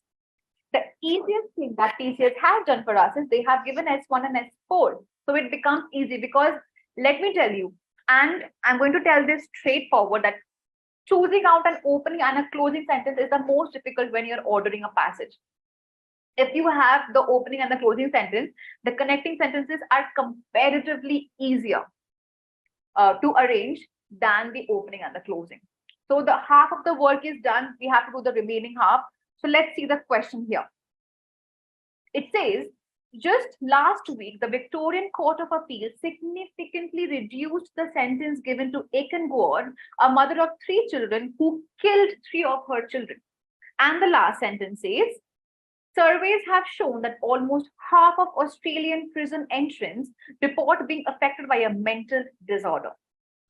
The easiest thing that TCS has done for us is they have given S1 and S4. So it becomes easy, because let me tell you, and I'm going to tell this straightforward, that choosing out an opening and a closing sentence is the most difficult when you're ordering a passage. If you have the opening and the closing sentence, the connecting sentences are comparatively easier to arrange than the opening and the closing. So the half of the work is done. We have to do the remaining half. So let's see the question here. It says, just last week, the Victorian Court of Appeal significantly reduced the sentence given to Aiken Gore, a mother of 3 children who killed 3 of her children. And the last sentence says, surveys have shown that almost half of Australian prison entrants report being affected by a mental disorder.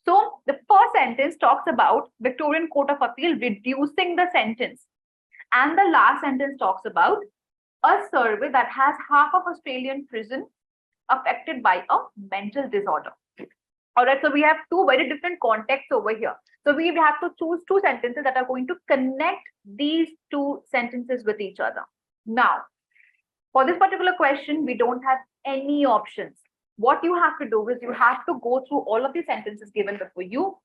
So the first sentence talks about Victorian Court of Appeal reducing the sentence. And the last sentence talks about a survey that has half of Australian prison affected by a mental disorder. All right, so we have 2 very different contexts over here. So we have to choose 2 sentences that are going to connect these 2 sentences with each other. Now, for this particular question, we don't have any options. What you have to do is you have to go through all of the sentences given before you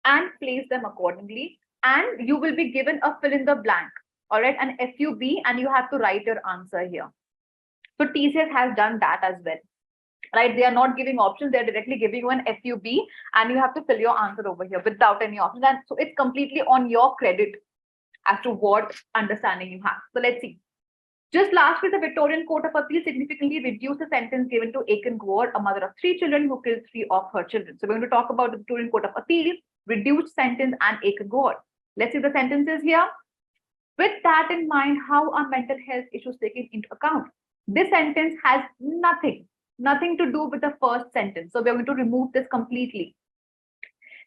and place them accordingly. And you will be given a fill in the blank. All right, an FUB, and you have to write your answer here. So TCS has done that as well, right? They are not giving options. They're directly giving you an FUB, and you have to fill your answer over here without any options. And so it's completely on your credit as to what understanding you have. So let's see. Just last week, the Victorian Court of Appeal significantly reduced the sentence given to Aiken Gore, a mother of 3 children who killed 3 of her children. So we're going to talk about the Victorian Court of Appeal, reduced sentence, and Aiken Gore. Let's see the sentences here. With that in mind, how are mental health issues taken into account? This sentence has nothing to do with the first sentence. So we're going to remove this completely.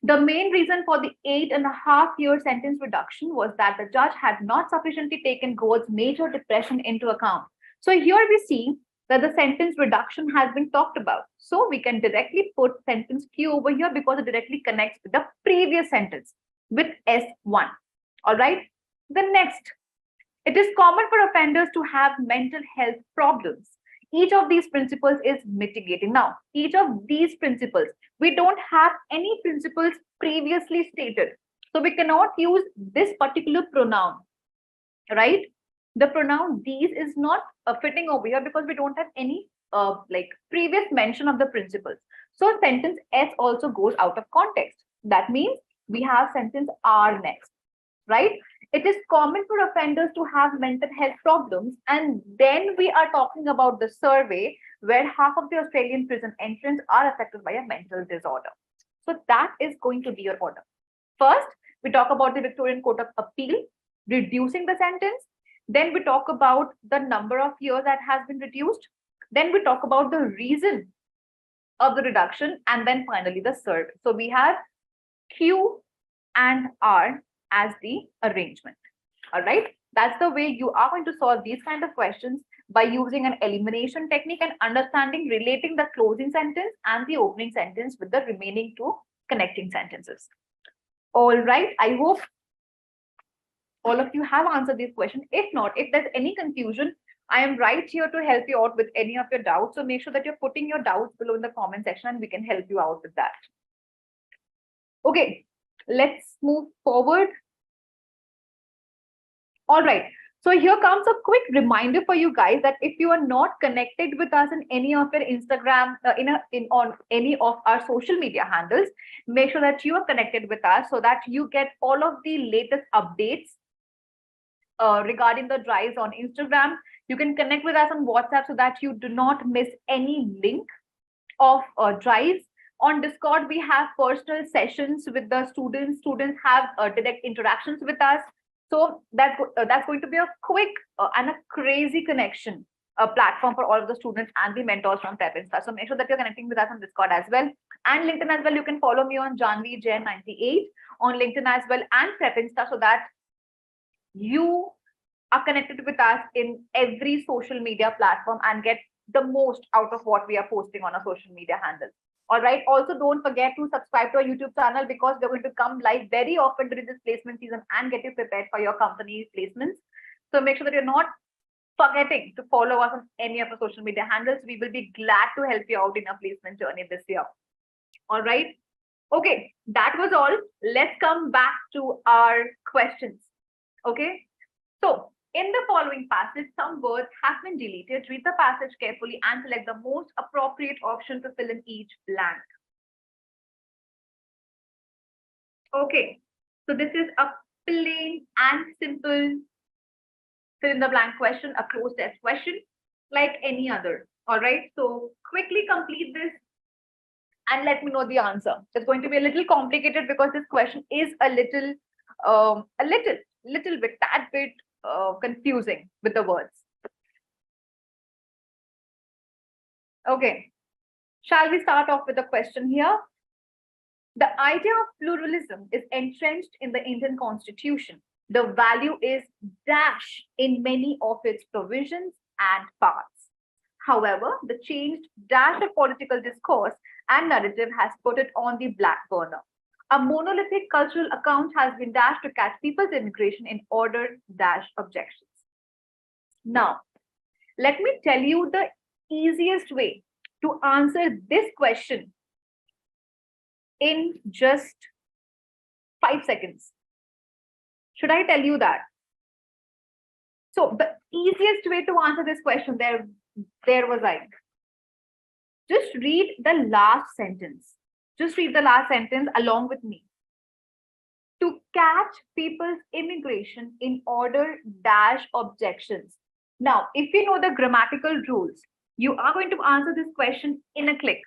The main reason for the 8.5-year sentence reduction was that the judge had not sufficiently taken Gore's major depression into account. So here we see that the sentence reduction has been talked about. So we can directly put sentence Q over here because it directly connects with the previous sentence with S1. All right. The next, it is common for offenders to have mental health problems. Each of these principles is mitigating. Now, each of these principles, we don't have any principles previously stated. So we cannot use this particular pronoun, right? The pronoun these is not fitting over here because we don't have any like previous mention of the principles. So sentence S also goes out of context. That means we have sentence R next, right? It is common for offenders to have mental health problems, and then we are talking about the survey where half of the Australian prison entrants are affected by a mental disorder. So that is going to be your order. First, we talk about the Victorian Court of Appeal reducing the sentence. Then we talk about the number of years that has been reduced. Then we talk about the reason of the reduction, and then finally the cert. So we have Q and R as the arrangement. All right. That's the way you are going to solve these kind of questions, by using an elimination technique and understanding relating the closing sentence and the opening sentence with the remaining two connecting sentences. All right. I hope all of you have answered this question. If not, if there's any confusion, I am right here to help you out with any of your doubts. So make sure that you're putting your doubts below in the comment section and we can help you out with that. Okay, let's move forward. All right. So here comes a quick reminder for you guys that if you are not connected with us in any of your Instagram, on any of our social media handles, make sure that you are connected with us so that you get all of the latest updates regarding the drives on Instagram. You can connect with us on WhatsApp so that you do not miss any link of drives. On Discord, we have personal sessions with the students. Students have direct interactions with us. So that's going to be a quick and a crazy connection platform for all of the students and the mentors from Prepinsta. So make sure that you're connecting with us on Discord as well. And LinkedIn as well. You can follow me on JanviJain98 on LinkedIn as well, and Prepinsta, so that you are connected with us in every social media platform and get the most out of what we are posting on our social media handles. All right. Also, don't forget to subscribe to our YouTube channel, because we're going to come live very often during this placement season and get you prepared for your company placements. So make sure that you're not forgetting to follow us on any of the social media handles. We will be glad to help you out in your placement journey this year. All right. Okay, that was all. Let's come back to our questions. Okay. So in the following passage, some words have been deleted. Read the passage carefully and select the most appropriate option to fill in each blank. Okay, so this is a plain and simple fill in the blank question, a closed test question, like any other. All right, so quickly complete this and let me know the answer. It's going to be a little complicated because this question is a little bit, tad bit confusing with the words. Okay, shall we start off with a question here? The idea of pluralism is entrenched in the Indian Constitution. The value is dash in many of its provisions and parts. However, the changed dash of political discourse and narrative has put it on the back burner. A monolithic cultural account has been dashed to catch people's immigration in order dash objections. Now, let me tell you the easiest way to answer this question in just 5 seconds. Should I tell you that? So the easiest way to answer this question, there was I. Just read the last sentence. Just read the last sentence along with me. To catch people's immigration in order dash objections. Now, if you know the grammatical rules, you are going to answer this question in a click.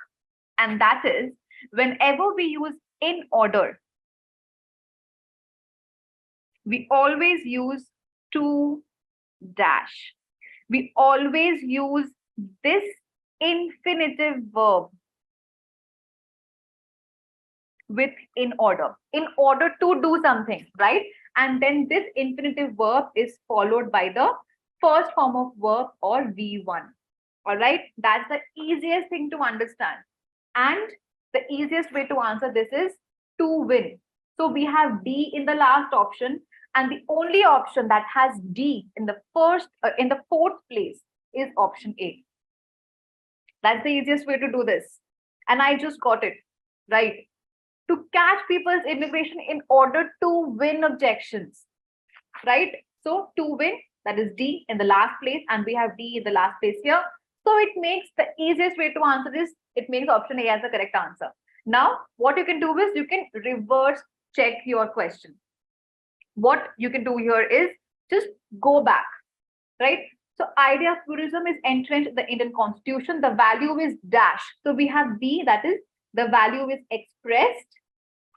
And that is, whenever we use in order, we always use to dash. We always use this infinitive verb with in order to do something, right? And then this infinitive verb is followed by the first form of verb or V1. All right, that's the easiest thing to understand. And the easiest way to answer this is to win. So we have D in the last option, and the only option that has D in the fourth place is option A. That's the easiest way to do this. And I just got it right. To catch people's immigration in order to win objections, right? So to win, that is D in the last place, and we have D in the last place here. So it makes the easiest way to answer this, it makes option A as the correct answer. Now, what you can do is you can reverse check your question. What you can do here is just go back, right? So idea of pluralism is entrenched in the Indian Constitution. The value is dash. So we have B, that is the value is expressed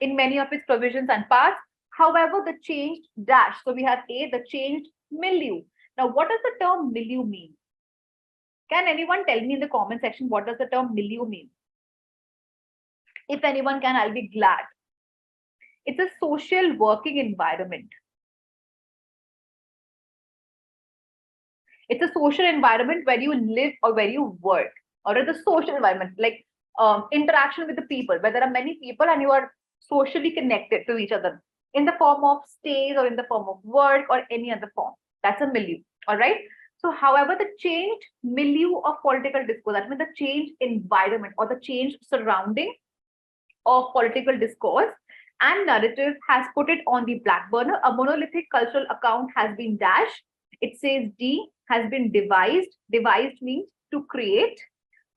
in many of its provisions and parts. However, the changed dash. So we have A, the changed milieu. Now, what does the term milieu mean? Can anyone tell me in the comment section what does the term milieu mean? If anyone can, I'll be glad. It's a social working environment. It's a social environment where you live or where you work, or it's a social environment like interaction with the people, where there are many people and you are socially connected to each other in the form of stays or in the form of work or any other form. That's a milieu. All right. So, however, the changed milieu of political discourse, that means the changed environment or the changed surrounding of political discourse and narrative has put it on the back burner. A monolithic cultural account has been dashed. It says D has been devised. Devised means to create,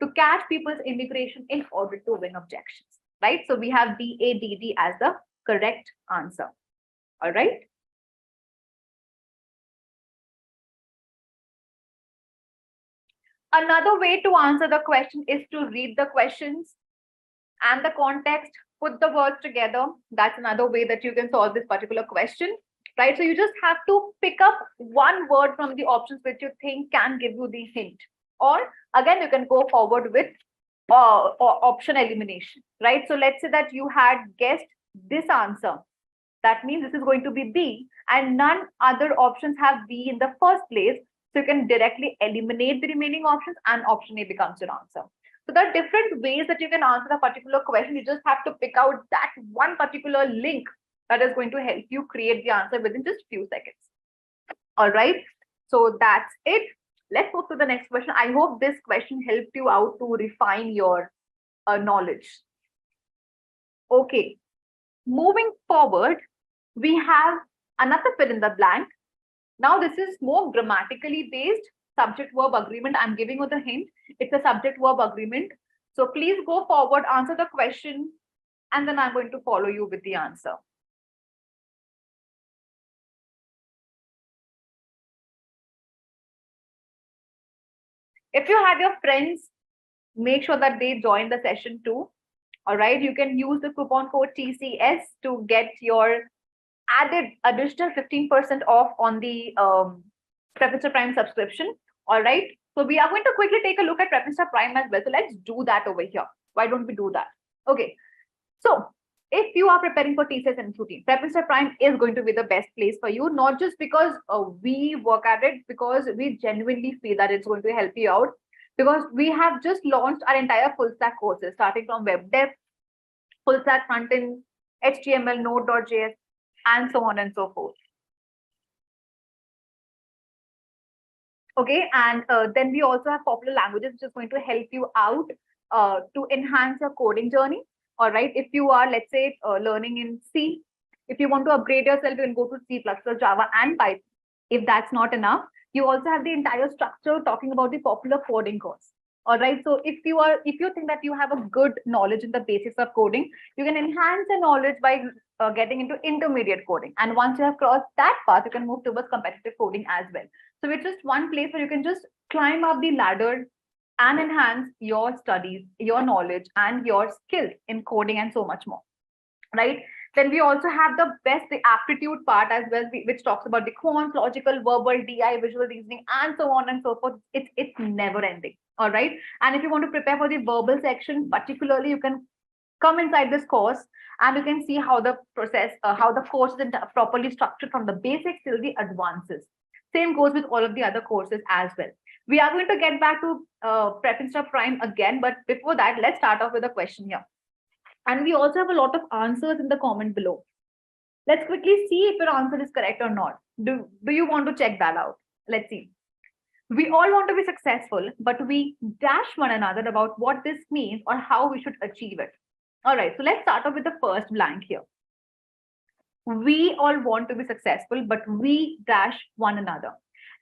to catch people's immigration in order to win objections, right? So we have DADD as the correct answer. All right. Another way to answer the question is to read the questions and the context, put the words together. That's another way that you can solve this particular question, right? So you just have to pick up one word from the options which you think can give you the hint. Or again, you can go forward with option elimination, right? So let's say that you had guessed this answer. That means this is going to be B, and none other options have B in the first place. So you can directly eliminate the remaining options and option A becomes your answer. So there are different ways that you can answer a particular question. You just have to pick out that one particular link that is going to help you create the answer within just few seconds. All right. So that's it. Let's move to the next question. I hope this question helped you out to refine your knowledge. Okay. Moving forward, we have another fill in the blank. Now, this is more grammatically based subject-verb agreement. I'm giving you the hint. It's a subject-verb agreement. So please go forward, answer the question, and then I'm going to follow you with the answer. If you have your friends, make sure that they join the session too. All right, you can use the coupon code TCS to get your additional 15% off on the Prepinsta Prime subscription. All right. So we are going to quickly take a look at Prepinsta Prime as well. So let's do that over here. Why don't we do that? Okay. So if you are preparing for TCS NQT, Prepinsta Prime is going to be the best place for you, not just because we work at it, because we genuinely feel that it's going to help you out. Because we have just launched our entire full stack courses, starting from web dev, full stack frontend, HTML, Node.js, and so on and so forth. Okay, and then we also have popular languages, which is going to help you out to enhance your coding journey. All right, if you are, let's say, learning in C, if you want to upgrade yourself, you can go to C++, Java, and Python. If that's not enough, you also have the entire structure talking about the popular coding course. All right, so if you think that you have a good knowledge in the basics of coding, you can enhance the knowledge by getting into intermediate coding. And once you have crossed that path, you can move towards competitive coding as well. So it's just one place where you can just climb up the ladder and enhance your studies, your knowledge, and your skills in coding and so much more, right? Then we also have the aptitude part as well, which talks about the quant, logical, verbal, DI, visual reasoning, and so on and so forth. It's never ending. All right. And if you want to prepare for the verbal section, particularly, you can come inside this course and you can see how the process, how the course is properly structured from the basics till the advances. Same goes with all of the other courses as well. We are going to get back to Prepinsta Prime again, but before that, let's start off with a question here. And we also have a lot of answers in the comment below. Let's quickly see if your answer is correct or not. Do you want to check that out? Let's see. We all want to be successful, but we dash one another about what this means or how we should achieve it. All right, so let's start off with the first blank here. We all want to be successful, but we dash one another.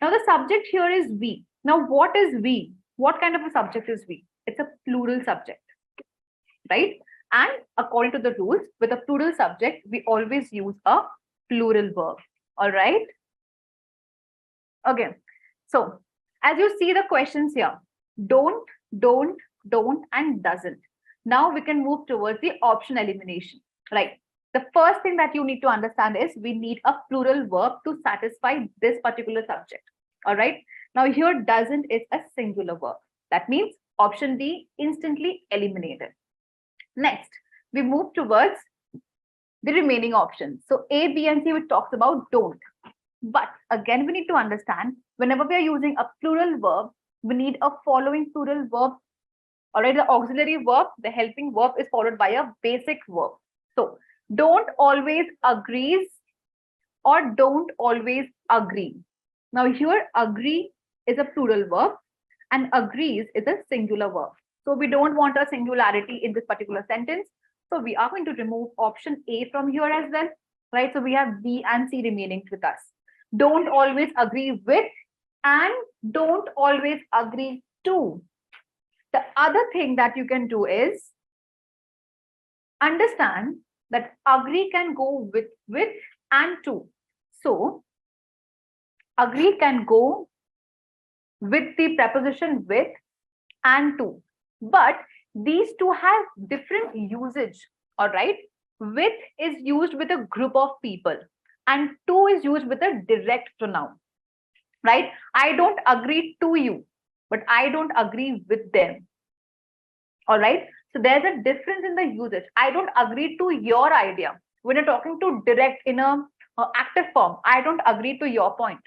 Now the subject here is we. Now what is we? What kind of a subject is we? It's a plural subject, right? And according to the rules, with a plural subject, we always use a plural verb. All right. Okay. So as you see the questions here, don't, and doesn't. Now we can move towards the option elimination, right? The first thing that you need to understand is we need a plural verb to satisfy this particular subject. All right. Now here doesn't is a singular verb. That means option D, instantly eliminated. Next, we move towards the remaining options. So A, B, and C, which talks about don't. But again, we need to understand whenever we are using a plural verb, we need a following plural verb. All right, the auxiliary verb, the helping verb is followed by a basic verb. So don't always agrees or don't always agree. Now here agree is a plural verb and agrees is a singular verb. So we don't want a singularity in this particular sentence. So we are going to remove option A from here as well, right? So we have B and C remaining with us. Don't always agree with and don't always agree to. The other thing that you can do is understand that agree can go with and to. So agree can go with the preposition with and to, but these two have different usage. All right, with is used with a group of people and to is used with a direct pronoun, right? I don't agree to you, but I don't agree with them. All right, so there's a difference in the usage. I don't agree to your idea. When you're talking to direct in a active form, I don't agree to your point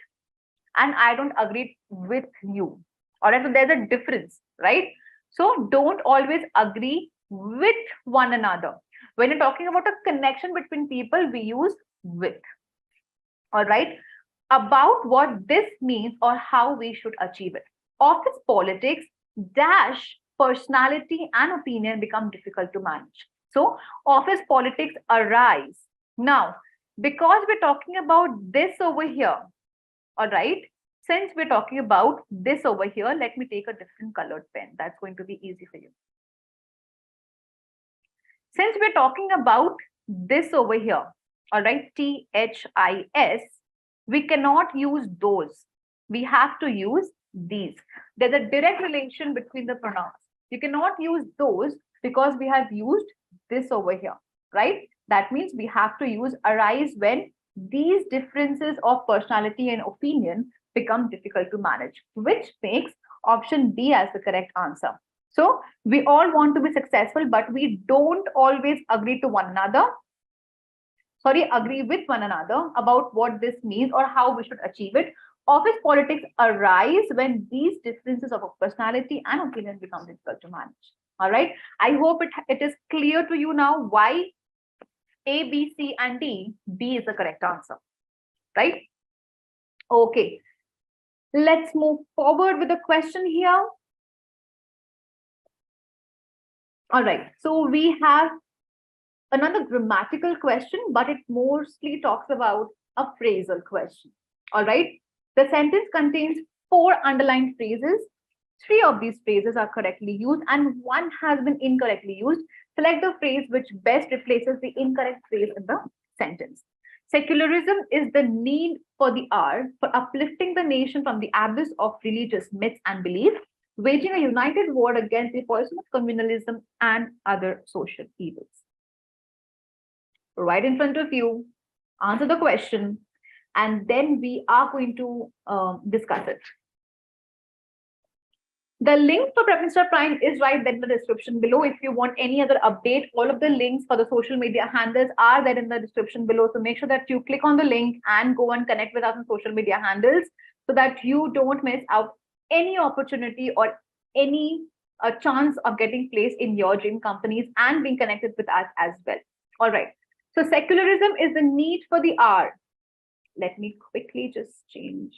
and I don't agree with you. All right, so there's a difference, right? So don't always agree with one another. When you're talking about a connection between people, we use with. All right, about what this means or how we should achieve it. Office politics dash personality and opinion become difficult to manage. So office politics arise. Now, because we're talking about this over here, all right, since we're talking about this over here, let me take a different colored pen. That's going to be easy for you. Since we're talking about this over here, all right, THIS, we cannot use those. We have to use these. There's a direct relation between the pronouns. You cannot use those because we have used this over here, right? That means we have to use arise when these differences of personality and opinion become difficult to manage, which makes option B as the correct answer. So we all want to be successful, but we don't always agree to one another. Sorry, agree with one another about what this means or how we should achieve it. Office politics arise when these differences of personality and opinion become difficult to manage. All right. I hope it is clear to you now why A, B, C, and D, B is the correct answer. Right? Okay. Let's move forward with the question here. All right. So we have another grammatical question, but it mostly talks about a phrasal question. All right. The sentence contains 4 underlined phrases. 3 of these phrases are correctly used and 1 has been incorrectly used. Select the phrase which best replaces the incorrect phrase in the sentence. Secularism is the need for the hour for uplifting the nation from the abyss of religious myths and beliefs, waging a united war against the poison of communalism and other social evils. Right in front of you, answer the question, and then we are going to discuss it. The link for Prepinsta Prime is right there in the description below. If you want any other update, all of the links for the social media handles are there in the description below. So make sure that you click on the link and go and connect with us on social media handles so that you don't miss out any opportunity or any chance of getting placed in your dream companies and being connected with us as well. All right. So secularism is the need for the hour. Let me quickly just change.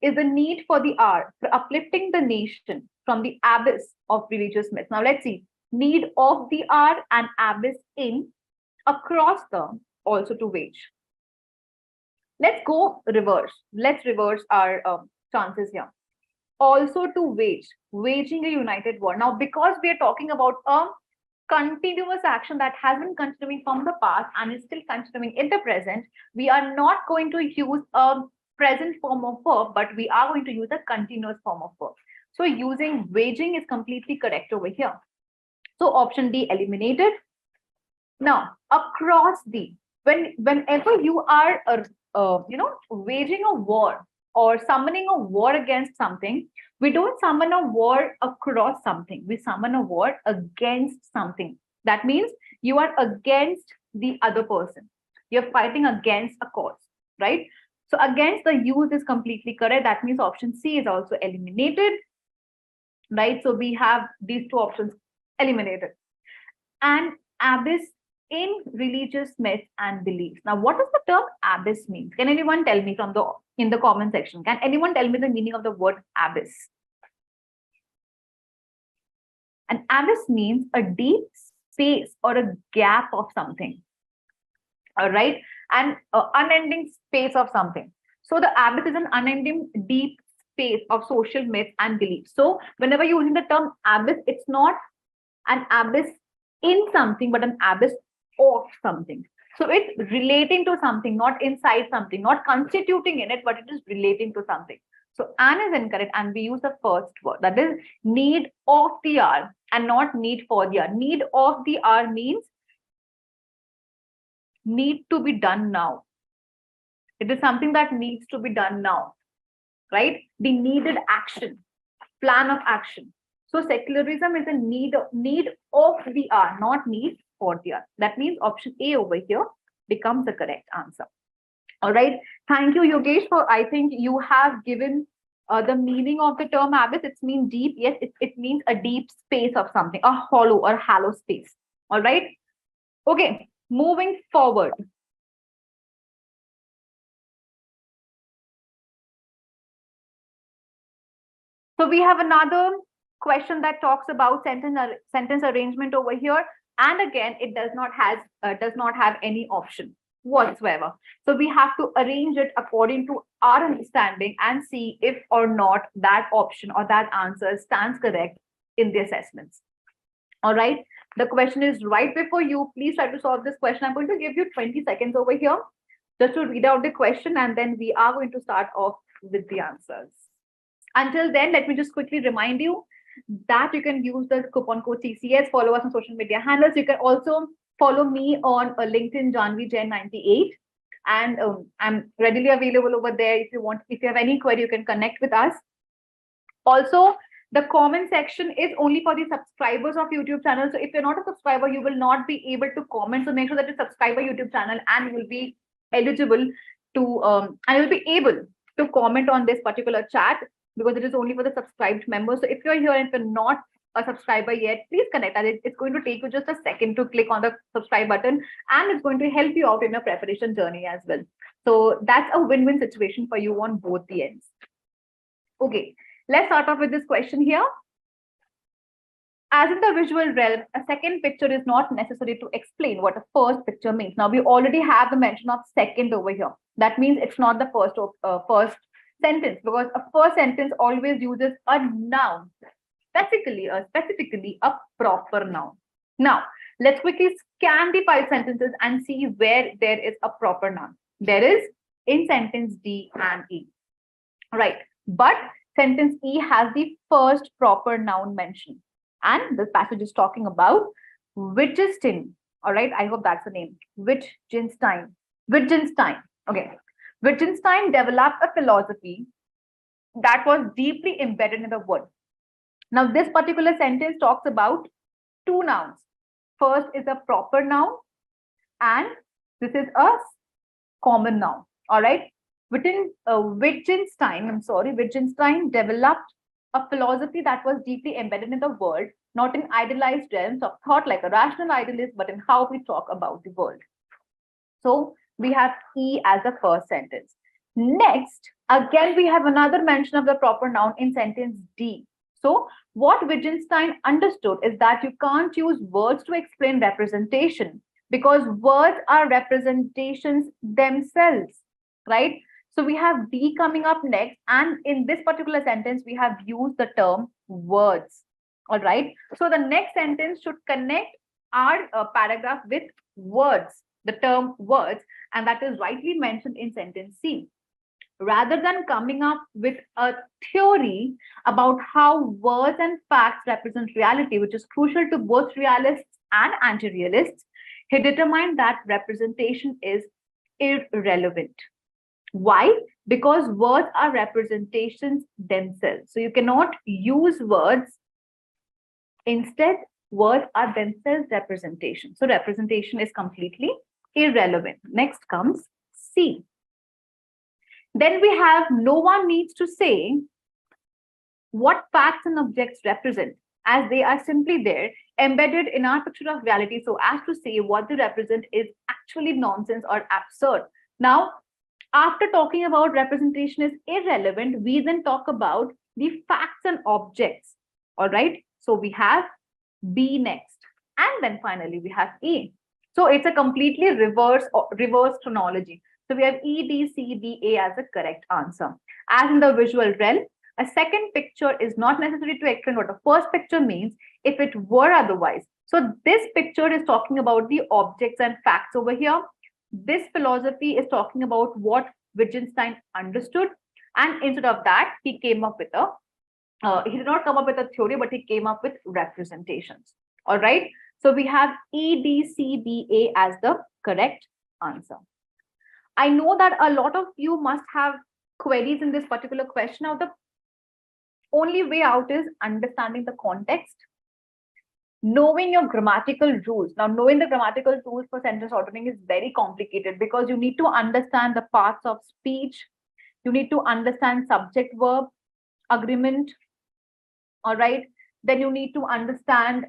Is the need for the hour for uplifting the nation from the abyss of religious myths. Now let's see. Need of the hour and abyss in, across the, also to wage. Let's go reverse. Let's reverse our chances here. Also to wage, waging a united war. Now, because we are talking about a continuous action that has been continuing from the past and is still continuing in the present, we are not going to use a present form of verb, but we are going to use a continuous form of verb. So using waging is completely correct over here. So option D eliminated. Now, across the, whenever you are waging a war or summoning a war against something, we don't summon a war across something. We summon a war against something. That means you are against the other person. You're fighting against a cause, right? So against, the use is completely correct. That means option C is also eliminated, right? So we have these two options eliminated. And abyss in religious myths and beliefs. Now, what does the term abyss mean? Can anyone tell me in the comment section? Can anyone tell me the meaning of the word abyss? An abyss means a deep space or a gap of something. All right, and unending space of something. So the abyss is an unending deep space of social myths and beliefs. So whenever you're using the term abyss, it's not an abyss in something, but an abyss of something. So it's relating to something, not inside something, not constituting in it, but it is relating to something. So an is incorrect, and we use the first word, that is need of the hour and not need for the hour. Need of the hour means need to be done now. It is something that needs to be done now, right? The needed action, plan of action. So secularism is a need of the hour, not need for the hour. That means option A over here becomes the correct answer. All right. Thank you, Yogesh, for, I think you have given the meaning of the term abyss. It means deep. Yes, it means a deep space of something, a hollow or hollow space. All right. Okay. Moving forward. So we have another question that talks about sentence arrangement over here. And again, it does not have any option whatsoever. So we have to arrange it according to our understanding and see if or not that option or that answer stands correct in the assessments. All right. The question is right before you. Please try to solve this question. I'm going to give you 20 seconds over here just to read out the question, and then we are going to start off with the answers. Until then, let me just quickly remind you that you can use the coupon code TCS, follow us on social media handles. You can also follow me on LinkedIn, Janvi Jain 98. And I'm readily available over there. If you have any query, you can connect with us. Also, the comment section is only for the subscribers of YouTube channel. So if you're not a subscriber, you will not be able to comment. So make sure that you subscribe our YouTube channel, and you will be eligible to and you'll be able to comment on this particular chat, because it is only for the subscribed members. So if you're here and if you're not a subscriber yet, please connect. And it's going to take you just a second to click on the subscribe button, and it's going to help you out in your preparation journey as well. So that's a win-win situation for you on both the ends. Okay, let's start off with this question here. As in the visual realm, a second picture is not necessary to explain what a first picture means. Now, we already have the mention of second over here. That means it's not the first sentence, because a first sentence always uses a noun, specifically a proper noun. Now, let's quickly scan the 5 sentences and see where there is a proper noun. There is in sentence D and E, right? But sentence E has the first proper noun mentioned, and this passage is talking about Wittgenstein. All right, I hope that's the name. Wittgenstein. Okay. Wittgenstein developed a philosophy that was deeply embedded in the world. Now, this particular sentence talks about 2 nouns. First is a proper noun, and this is a common noun. All right. Wittgenstein developed a philosophy that was deeply embedded in the world, not in idealized realms of thought like a rational idealist, but in how we talk about the world. So we have E as the first sentence. Next, again, we have another mention of the proper noun in sentence D. So what Wittgenstein understood is that you can't use words to explain representation, because words are representations themselves, right? So we have D coming up next, and in this particular sentence, we have used the term words. All right. So the next sentence should connect our paragraph with words, the term words, and that is rightly mentioned in sentence C. Rather than coming up with a theory about how words and facts represent reality, which is crucial to both realists and anti-realists, he determined that representation is irrelevant. Why? Because words are representations themselves. So you cannot use words. Instead, words are themselves representation. So representation is completely irrelevant. Next comes C. Then we have no one needs to say what facts and objects represent, as they are simply there, embedded in our picture of reality, so as to say what they represent is actually nonsense or absurd. Now, after talking about representation is irrelevant, we then talk about the facts and objects. All right. So we have B next, and then finally we have E. So it's a completely reverse chronology. So we have E, D, C, D, A as the correct answer. As in the visual realm, a second picture is not necessary to explain what the first picture means if it were otherwise. So this picture is talking about the objects and facts over here. This philosophy is talking about what Wittgenstein understood, and instead of that, he came up with a he did not come up with a theory, but he came up with representations. All right. So we have E, D, C, D, A as the correct answer. I know that a lot of you must have queries in this particular question. Now, the only way out is understanding the context, knowing your grammatical rules. Now, knowing the grammatical rules for sentence ordering is very complicated because you need to understand the parts of speech. You need to understand subject verb agreement. All right. Then you need to understand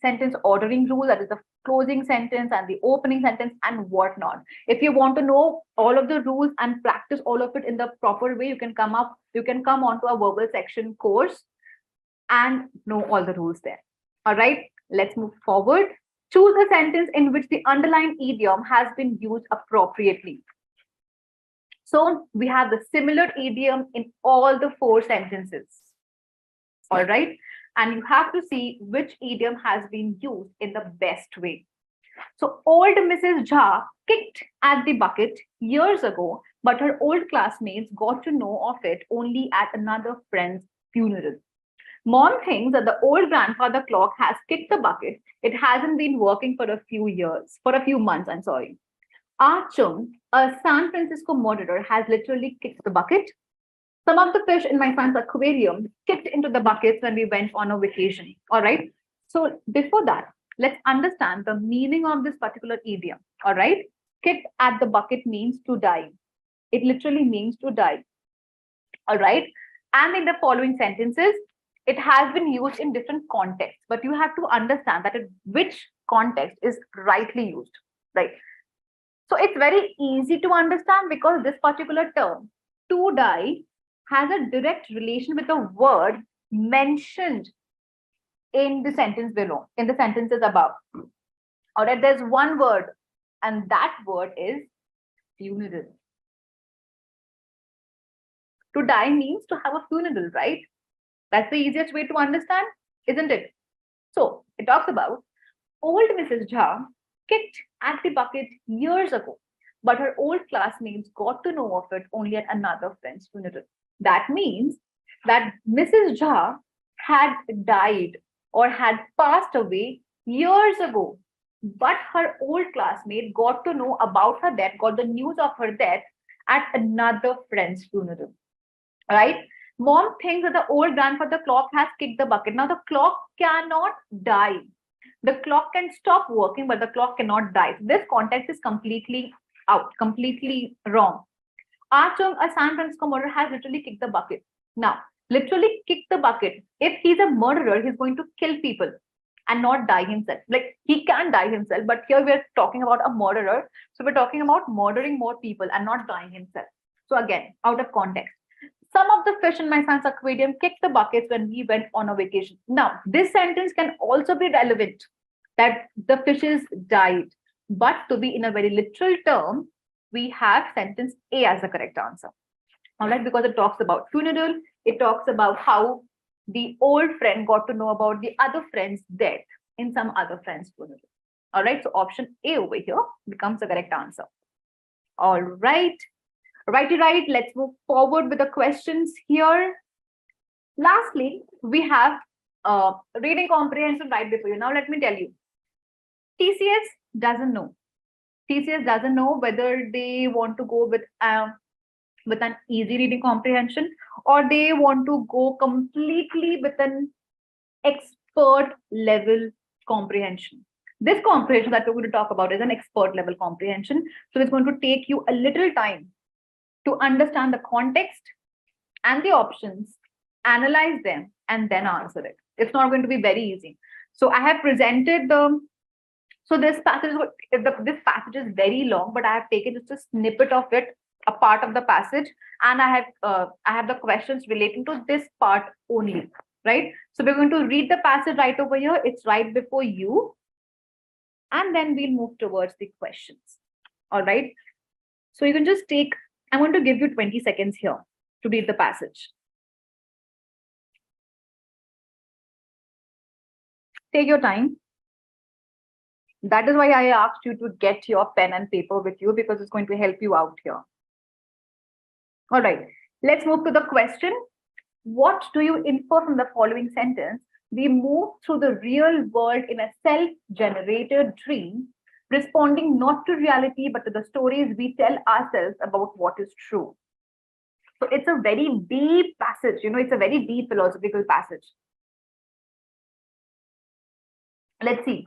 sentence ordering rule, that is the closing sentence and the opening sentence and whatnot. If you want to know all of the rules and practice all of it in the proper way, you can come onto a verbal section course and know all the rules there. All right, let's move forward. Choose a sentence in which the underlying idiom has been used appropriately. So we have the similar idiom in all the 4 sentences. All right. And you have to see which idiom has been used in the best way. So old Mrs. Jha kicked at the bucket years ago, but her old classmates got to know of it only at another friend's funeral. Mom thinks that the old grandfather clock has kicked the bucket. It hasn't been working for a few months, I'm sorry. Ah Chung, a San Francisco murderer, has literally kicked the bucket. Some of the fish in my son's aquarium kicked into the buckets when we went on a vacation. All right. So before that, let's understand the meaning of this particular idiom. All right. Kicked at the bucket means to die. It literally means to die. All right. And in the following sentences, it has been used in different contexts, but you have to understand that which context is rightly used. Right. So it's very easy to understand because this particular term, to die, has a direct relation with the word mentioned in the sentence below, in the sentences above. All right, there's one word, and that word is funeral. To die means to have a funeral, right? That's the easiest way to understand, isn't it? So it talks about old Mrs. Jha kicked at the bucket years ago, but her old classmates got to know of it only at another friend's funeral. That means that Mrs. Jha had died or had passed away years ago, but her old classmate got to know about her death, got the news of her death at another friend's funeral. Right? Mom thinks that the old grandfather clock has kicked the bucket. Now, the clock cannot die. The clock can stop working, but the clock cannot die. This context is completely out, completely wrong. Ah Chung, a San Francisco murderer, has literally kicked the bucket. Now, literally kick the bucket. If he's a murderer, he's going to kill people and not die himself. Like, he can die himself, but here we're talking about a murderer. So we're talking about murdering more people and not dying himself. So again, out of context. Some of the fish in my son's aquarium kicked the buckets when we went on a vacation. Now, this sentence can also be relevant, that the fishes died. But to be in a very literal term, we have sentence A as the correct answer. All right, because it talks about funeral, it talks about how the old friend got to know about the other friend's death in some other friend's funeral. All right, so option A over here becomes the correct answer. All right, righty right, let's move forward with the questions here. Lastly, we have reading comprehension right before you. Now, let me tell you, TCS doesn't know TCS doesn't know whether they want to go with an easy reading comprehension, or they want to go completely with an expert level comprehension. This comprehension that we're going to talk about is an expert level comprehension. So it's going to take you a little time to understand the context and the options, analyze them, and then answer it. It's not going to be very easy. So I have presented this passage, this passage is very long, but I have taken just a snippet of it, a part of the passage, and I have the questions relating to this part only, right? So we're going to read the passage right over here. It's right before you, and then we'll move towards the questions. All right. So you can just I'm going to give you 20 seconds here to read the passage. Take your time. That is why I asked you to get your pen and paper with you, because it's going to help you out here. All right, let's move to the question. What do you infer from the following sentence? We move through the real world in a self-generated dream, responding not to reality, but to the stories we tell ourselves about what is true. So it's a very deep passage, it's a very deep philosophical passage. Let's see.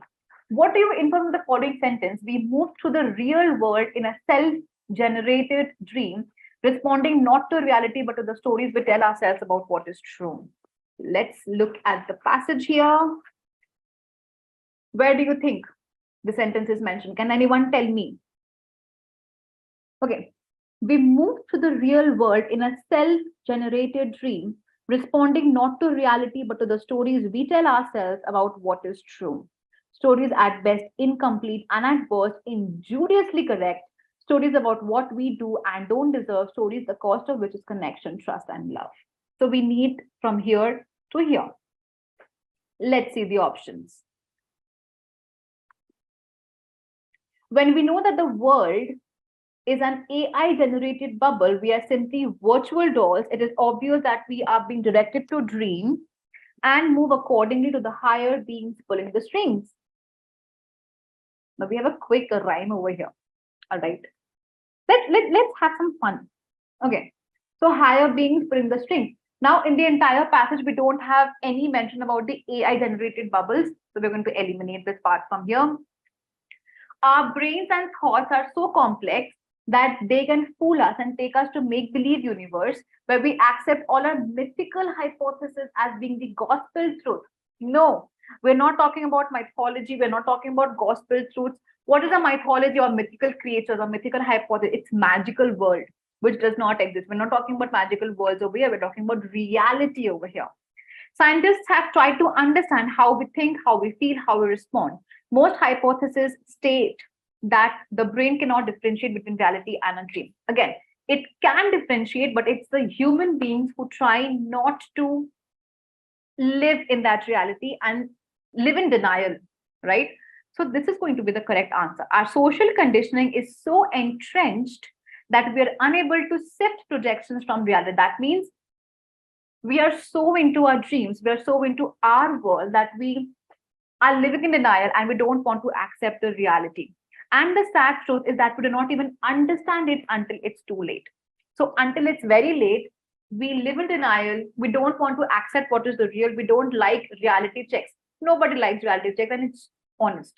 What do you infer from the following sentence? We move through the real world in a self-generated dream, responding not to reality, but to the stories we tell ourselves about what is true. Let's look at the passage here. Where do you think the sentence is mentioned? Can anyone tell me? Okay. We move through the real world in a self-generated dream, responding not to reality, but to the stories we tell ourselves about what is true. Stories at best incomplete and at worst injuriously correct. Stories about what we do and don't deserve. Stories the cost of which is connection, trust, and love. So we need from here to here. Let's see the options. When we know that the world is an AI-generated bubble, we are simply virtual dolls, it is obvious that we are being directed to dream and move accordingly to the higher beings pulling the strings. Now we have a quick rhyme over here. All right. Let's have some fun. Okay. So higher beings pulling the strings. Now in the entire passage, we don't have any mention about the AI-generated bubbles. So we're going to eliminate this part from here. Our brains and thoughts are so complex that they can fool us and take us to make-believe universe where we accept all our mythical hypotheses as being the gospel truth. No, we're not talking about mythology. We're not talking about gospel truths. What is a mythology or mythical creatures or mythical hypothesis? It's magical world, which does not exist. We're not talking about magical worlds over here. We're talking about reality over here. Scientists have tried to understand how we think, how we feel, how we respond. Most hypotheses state that the brain cannot differentiate between reality and a dream. Again, it can differentiate, but it's the human beings who try not to live in that reality and live in denial, right? So this is going to be the correct answer. Our social conditioning is so entrenched that we are unable to sift projections from reality. That means we are so into our dreams, we are so into our world that we are living in denial and we don't want to accept the reality. And the sad truth is that we do not even understand it until it's too late. So until it's very late, we live in denial. We don't want to accept what is the real. We don't like reality checks. Nobody likes reality checks, and it's honest.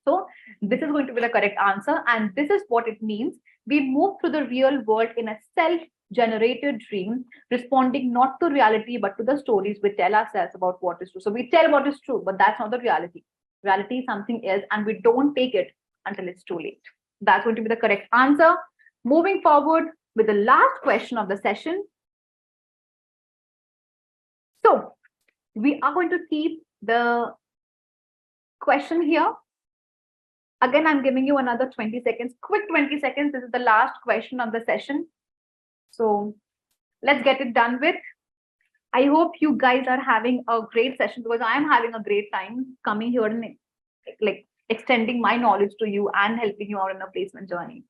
So this is going to be the correct answer. And this is what it means. We move through the real world in a self-generated dream, responding not to reality, but to the stories we tell ourselves about what is true. So we tell what is true, but that's not the reality. Reality is something else, and we don't take it until it's too late. That's going to be the correct answer. Moving forward with the last question of the session. So we are going to keep the question here. Again, I'm giving you another 20 seconds, quick 20 seconds. This is the last question of the session. So let's get it done with. I hope you guys are having a great session, because I am having a great time coming here and like extending my knowledge to you and helping you out in a placement journey.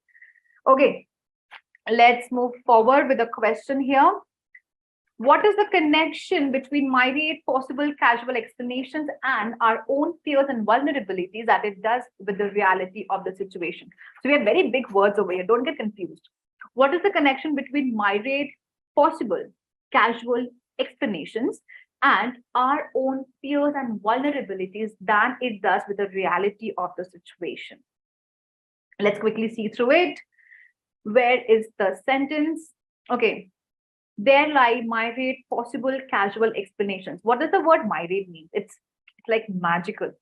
Okay, let's move forward with a question here. What is the connection between myriad possible casual explanations and our own fears and vulnerabilities that it does with the reality of the situation? So we have very big words over here. Don't get confused. What is the connection between myriad possible casual explanations and our own fears and vulnerabilities than it does with the reality of the situation? Let's quickly see through it. Where is the sentence? Okay, there lie myriad possible casual explanations. What does the word myriad mean? It's like magical.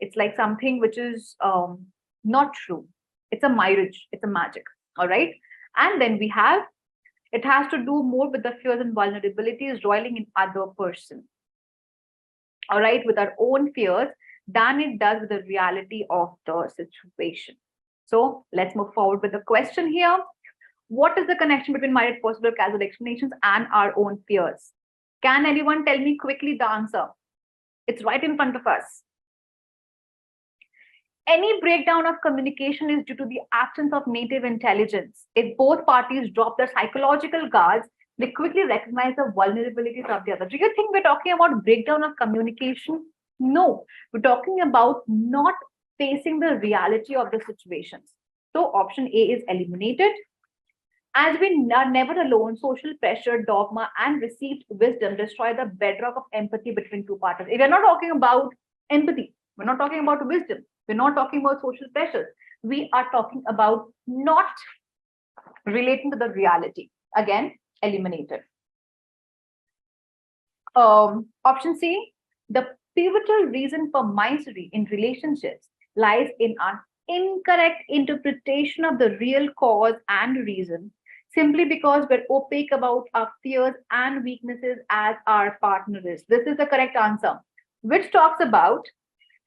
It's like something which is not true. It's a mirage. It's a magic. All right. And then we have it has to do more with the fears and vulnerabilities roiling in other person. All right, with our own fears than it does with the reality of the situation. So let's move forward with the question here. What is the connection between myriad possible casual explanations and our own fears? Can anyone tell me quickly the answer? It's right in front of us. Any breakdown of communication is due to the absence of native intelligence. If both parties drop their psychological guards, they quickly recognize the vulnerabilities of the other. Do you think we're talking about breakdown of communication? No, we're talking about not facing the reality of the situations. So option A is eliminated. As we are never alone, social pressure, dogma, and received wisdom destroy the bedrock of empathy between two parties. If we're not talking about empathy, we're not talking about wisdom, we're not talking about social pressures, we are talking about not relating to the reality. Again, eliminated. Option C, the pivotal reason for misery in relationships lies in our incorrect interpretation of the real cause and reason simply because we're opaque about our fears and weaknesses as our partner is. This is the correct answer, which talks about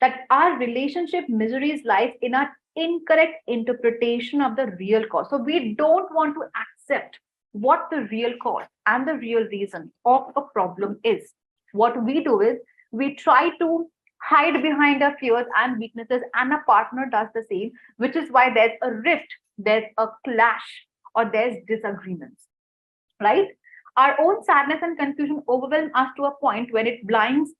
that our relationship miseries lies in our incorrect interpretation of the real cause. So we don't want to accept what the real cause and the real reason of a problem is. What we do is we try to hide behind our fears and weaknesses, and a partner does the same, which is why there's a rift, there's a clash, or there's disagreements, right? Our own sadness and confusion overwhelm us to a point when it blinds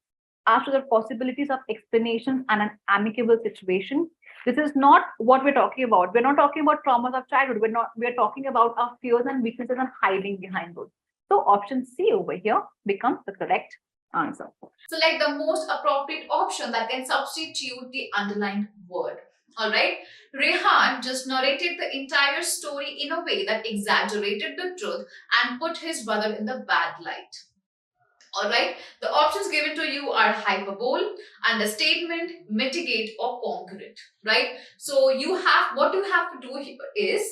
us to the possibilities of explanations and an amicable situation. This is not what we're talking about. We're not talking about traumas of childhood. We're talking about our fears and weaknesses and hiding behind those. So option C over here becomes the correct answer. Select the most appropriate option that can substitute the underlined word. Alright, Rehan just narrated the entire story in a way that exaggerated the truth and put his brother in the bad light. Alright, the options given to you are hyperbole, understatement, mitigate, or concrete. Right? So what you have to do here is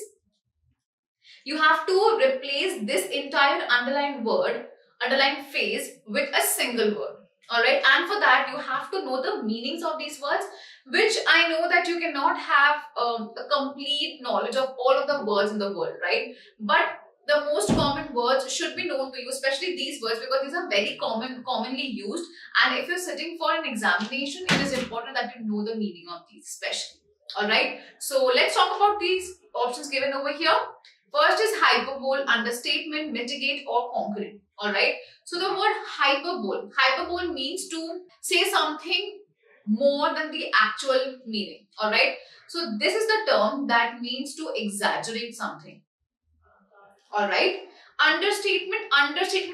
you have to replace this entire underlined word, underlined phrase with a single word. Alright, and for that you have to know the meanings of these words, which I know that you cannot have a complete knowledge of all of the words in the world, right? But the most common words should be known to you, especially these words, because these are very commonly used. And if you're sitting for an examination, it is important that you know the meaning of these, especially. Alright, so let's talk about these options given over here. First is hyperbole, understatement, mitigate, or concrete. Alright. So the word hyperbole. Hyperbole means to say something more than the actual meaning. Alright. So this is the term that means to exaggerate something. Alright. Understatement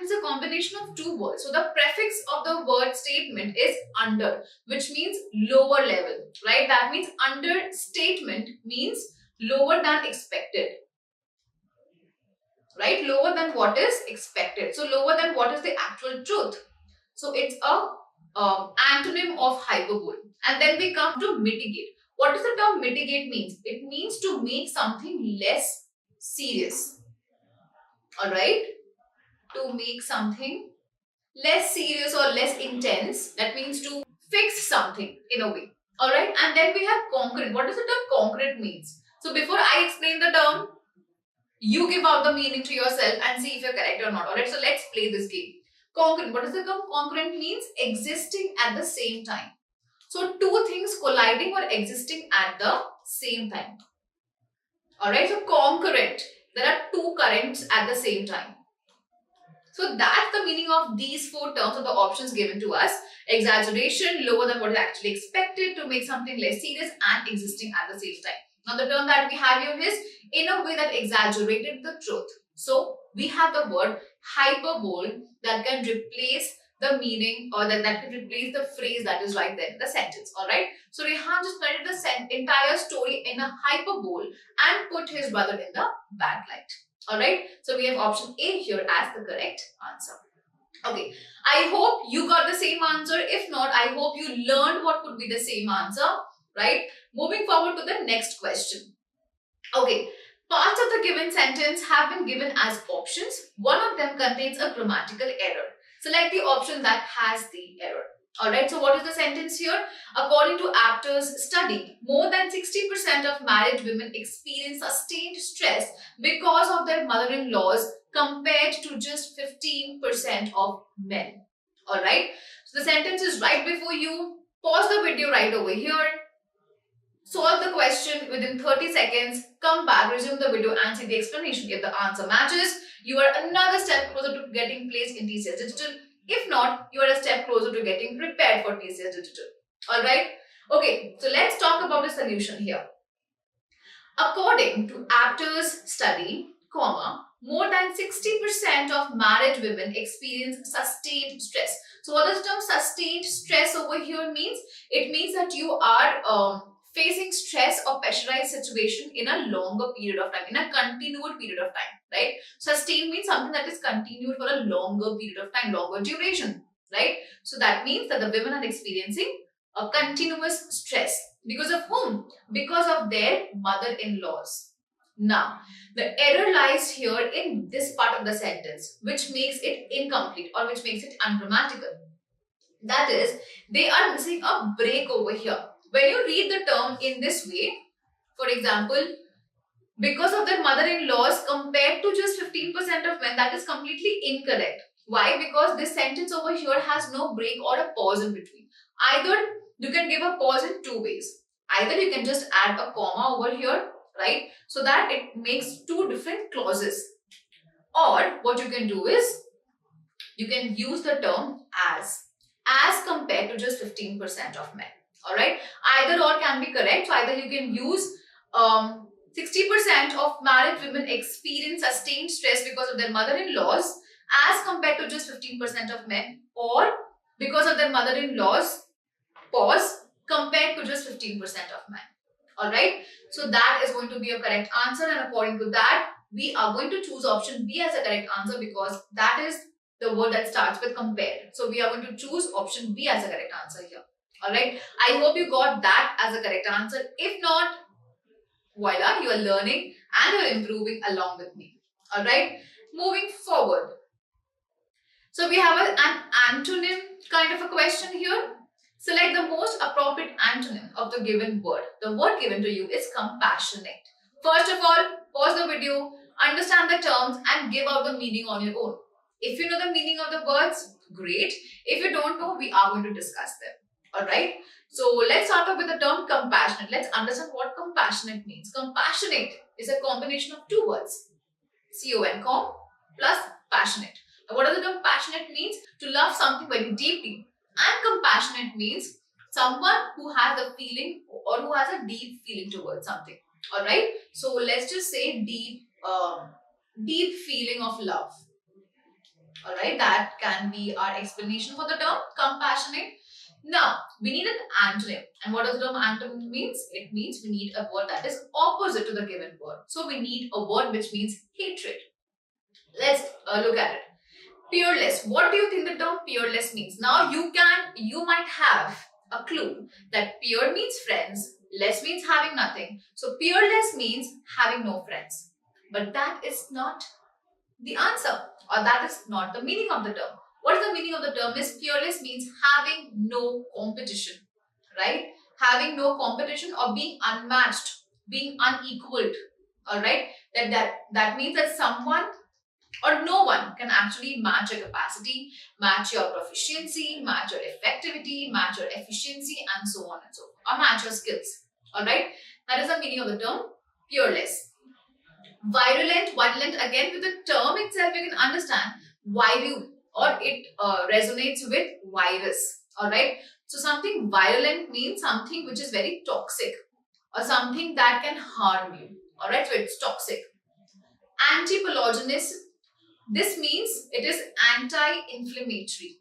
is a combination of two words. So the prefix of the word statement is under, which means lower level. Right. That means understatement means lower than expected. Right, lower than what is expected, so lower than what is the actual truth. So it's a antonym of hyperbole. And then we come to mitigate. What does the term mitigate means? It means to make something less serious. All right, to make something less serious or less intense. That means to fix something in a way. All right, and then we have concrete. What does the term concrete means? So before I explain the term, you give out the meaning to yourself and see if you're correct or not. Alright, so let's play this game. Congruent. What does the term congruent means? Existing at the same time. So two things colliding or existing at the same time. Alright, so concurrent. There are two currents at the same time. So that's the meaning of these four terms of the options given to us. Exaggeration, lower than what is actually expected to make something less serious, and existing at the same time. Now the term that we have here is in a way that exaggerated the truth. So we have the word hyperbole that can replace the meaning, or that can replace the phrase that is right there in the sentence. Alright. So Rehan just painted the entire story in a hyperbole and put his brother in the bad light. Alright. So we have option A here as the correct answer. Okay. I hope you got the same answer. If not, I hope you learned what could be the same answer. Right. Moving forward to the next question. Okay. Parts of the given sentence have been given as options. One of them contains a grammatical error. Select the option that has the error. Alright, so what is the sentence here? According to Aptitude study, more than 60% of married women experience sustained stress because of their mother-in-laws compared to just 15% of men. Alright, so the sentence is right before you. Pause the video right over here. Solve the question within 30 seconds, come back, resume the video and see the explanation. If the answer matches, you are another step closer to getting placed in TCS Digital. If not, you are a step closer to getting prepared for TCS Digital. Alright? Okay, so let's talk about the solution here. According to Aptitude study, more than 60% of married women experience sustained stress. So what does the term sustained stress over here means? It means that you are facing stress or pressurized situation in a longer period of time, in a continued period of time, right? Sustained means something that is continued for a longer period of time, longer duration, right? So that means that the women are experiencing a continuous stress. Because of whom? Because of their mother-in-laws. Now, the error lies here in this part of the sentence, which makes it incomplete or which makes it ungrammatical. That is, they are missing a break over here. When you read the term in this way, for example, because of their mother-in-laws compared to just 15% of men, that is completely incorrect. Why? Because this sentence over here has no break or a pause in between. Either you can give a pause in two ways. Either you can just add a comma over here, right? So that it makes two different clauses. Or what you can do is, you can use the term as compared to just 15% of men. Alright, either or can be correct. So either you can use 60% of married women experience sustained stress because of their mother-in-laws as compared to just 15% of men, or because of their mother-in-laws, pause, compared to just 15% of men. Alright, so that is going to be a correct answer, and according to that, we are going to choose option B as a correct answer because that is the word that starts with compare. So we are going to choose option B as a correct answer here. Alright, I hope you got that as a correct answer. If not, voila, you are learning and you are improving along with me. Alright, moving forward. So we have an antonym kind of a question here. Select the most appropriate antonym of the given word. The word given to you is compassionate. First of all, pause the video, understand the terms and give out the meaning on your own. If you know the meaning of the words, great. If you don't know, we are going to discuss them. Alright, so let's start off with the term compassionate. Let's understand what compassionate means. Compassionate is a combination of two words, con plus passionate. Now, what does the term passionate means? To love something very deeply. And compassionate means someone who has a feeling or who has a deep feeling towards something. Alright, so let's just say deep feeling of love. Alright, that can be our explanation for the term compassionate. Now, we need an antonym. And what does the term antonym means? It means we need a word that is opposite to the given word. So, we need a word which means hatred. Let's look at it. Peerless. What do you think the term peerless means? Now, you might have a clue that peer means friends, less means having nothing. So, peerless means having no friends. But that is not the answer, or that is not the meaning of the term. What is the meaning of the term is peerless means having no competition, right? Having no competition or being unmatched, being unequaled, alright? That means that someone or no one can actually match your capacity, match your proficiency, match your effectivity, match your efficiency and so on and so forth, or match your skills, alright? That is the meaning of the term peerless. Virulent, again with the term itself you can understand viral, or it resonates with virus. All right. So something virulent means something which is very toxic or something that can harm you. All right. So it's toxic. Antipylogenous. This means it is anti-inflammatory.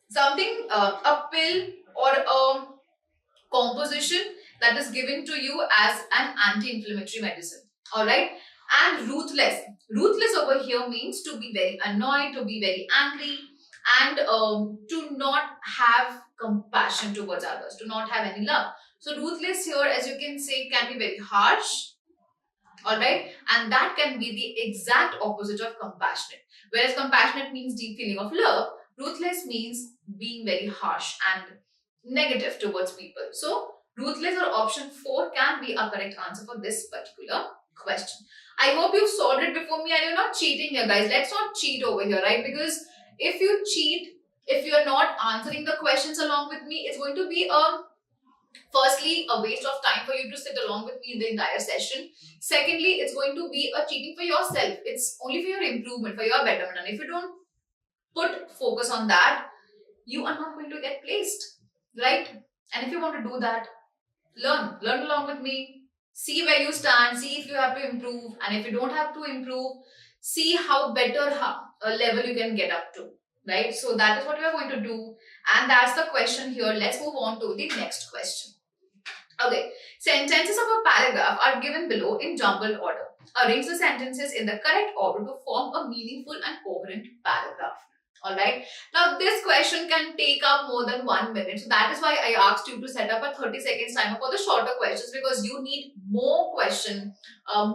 Something, a pill or a composition that is given to you as an anti-inflammatory medicine. All right. And ruthless. Ruthless over here means to be very annoyed, to be very angry, and to not have compassion towards others, to not have any love. So ruthless here, as you can say, can be very harsh. All right. And that can be the exact opposite of compassionate. Whereas compassionate means deep feeling of love, ruthless means being very harsh and negative towards people. So ruthless or option 4 can be a correct answer for this particular question. I hope you solved it before me and you're not cheating here, guys. Let's not cheat over here, right? Because if you cheat, if you're not answering the questions along with me, it's going to be firstly a waste of time for you to sit along with me in the entire session. Secondly, it's going to be a cheating for yourself. It's only for your improvement, for your betterment. And if you don't put focus on that, you are not going to get placed, right? And if you want to do that, learn along with me. See where you stand, see if you have to improve, and if you don't have to improve, see how better level you can get up to, right? So that is what we are going to do, and that's the question here. Let's move on to the next question. Okay, sentences of a paragraph are given below in jumbled order. Arrange the sentences in the correct order to form a meaningful and coherent paragraph. All right. Now, this question can take up more than 1 minute. So that is why I asked you to set up a 30 seconds timer for the shorter questions, because you need more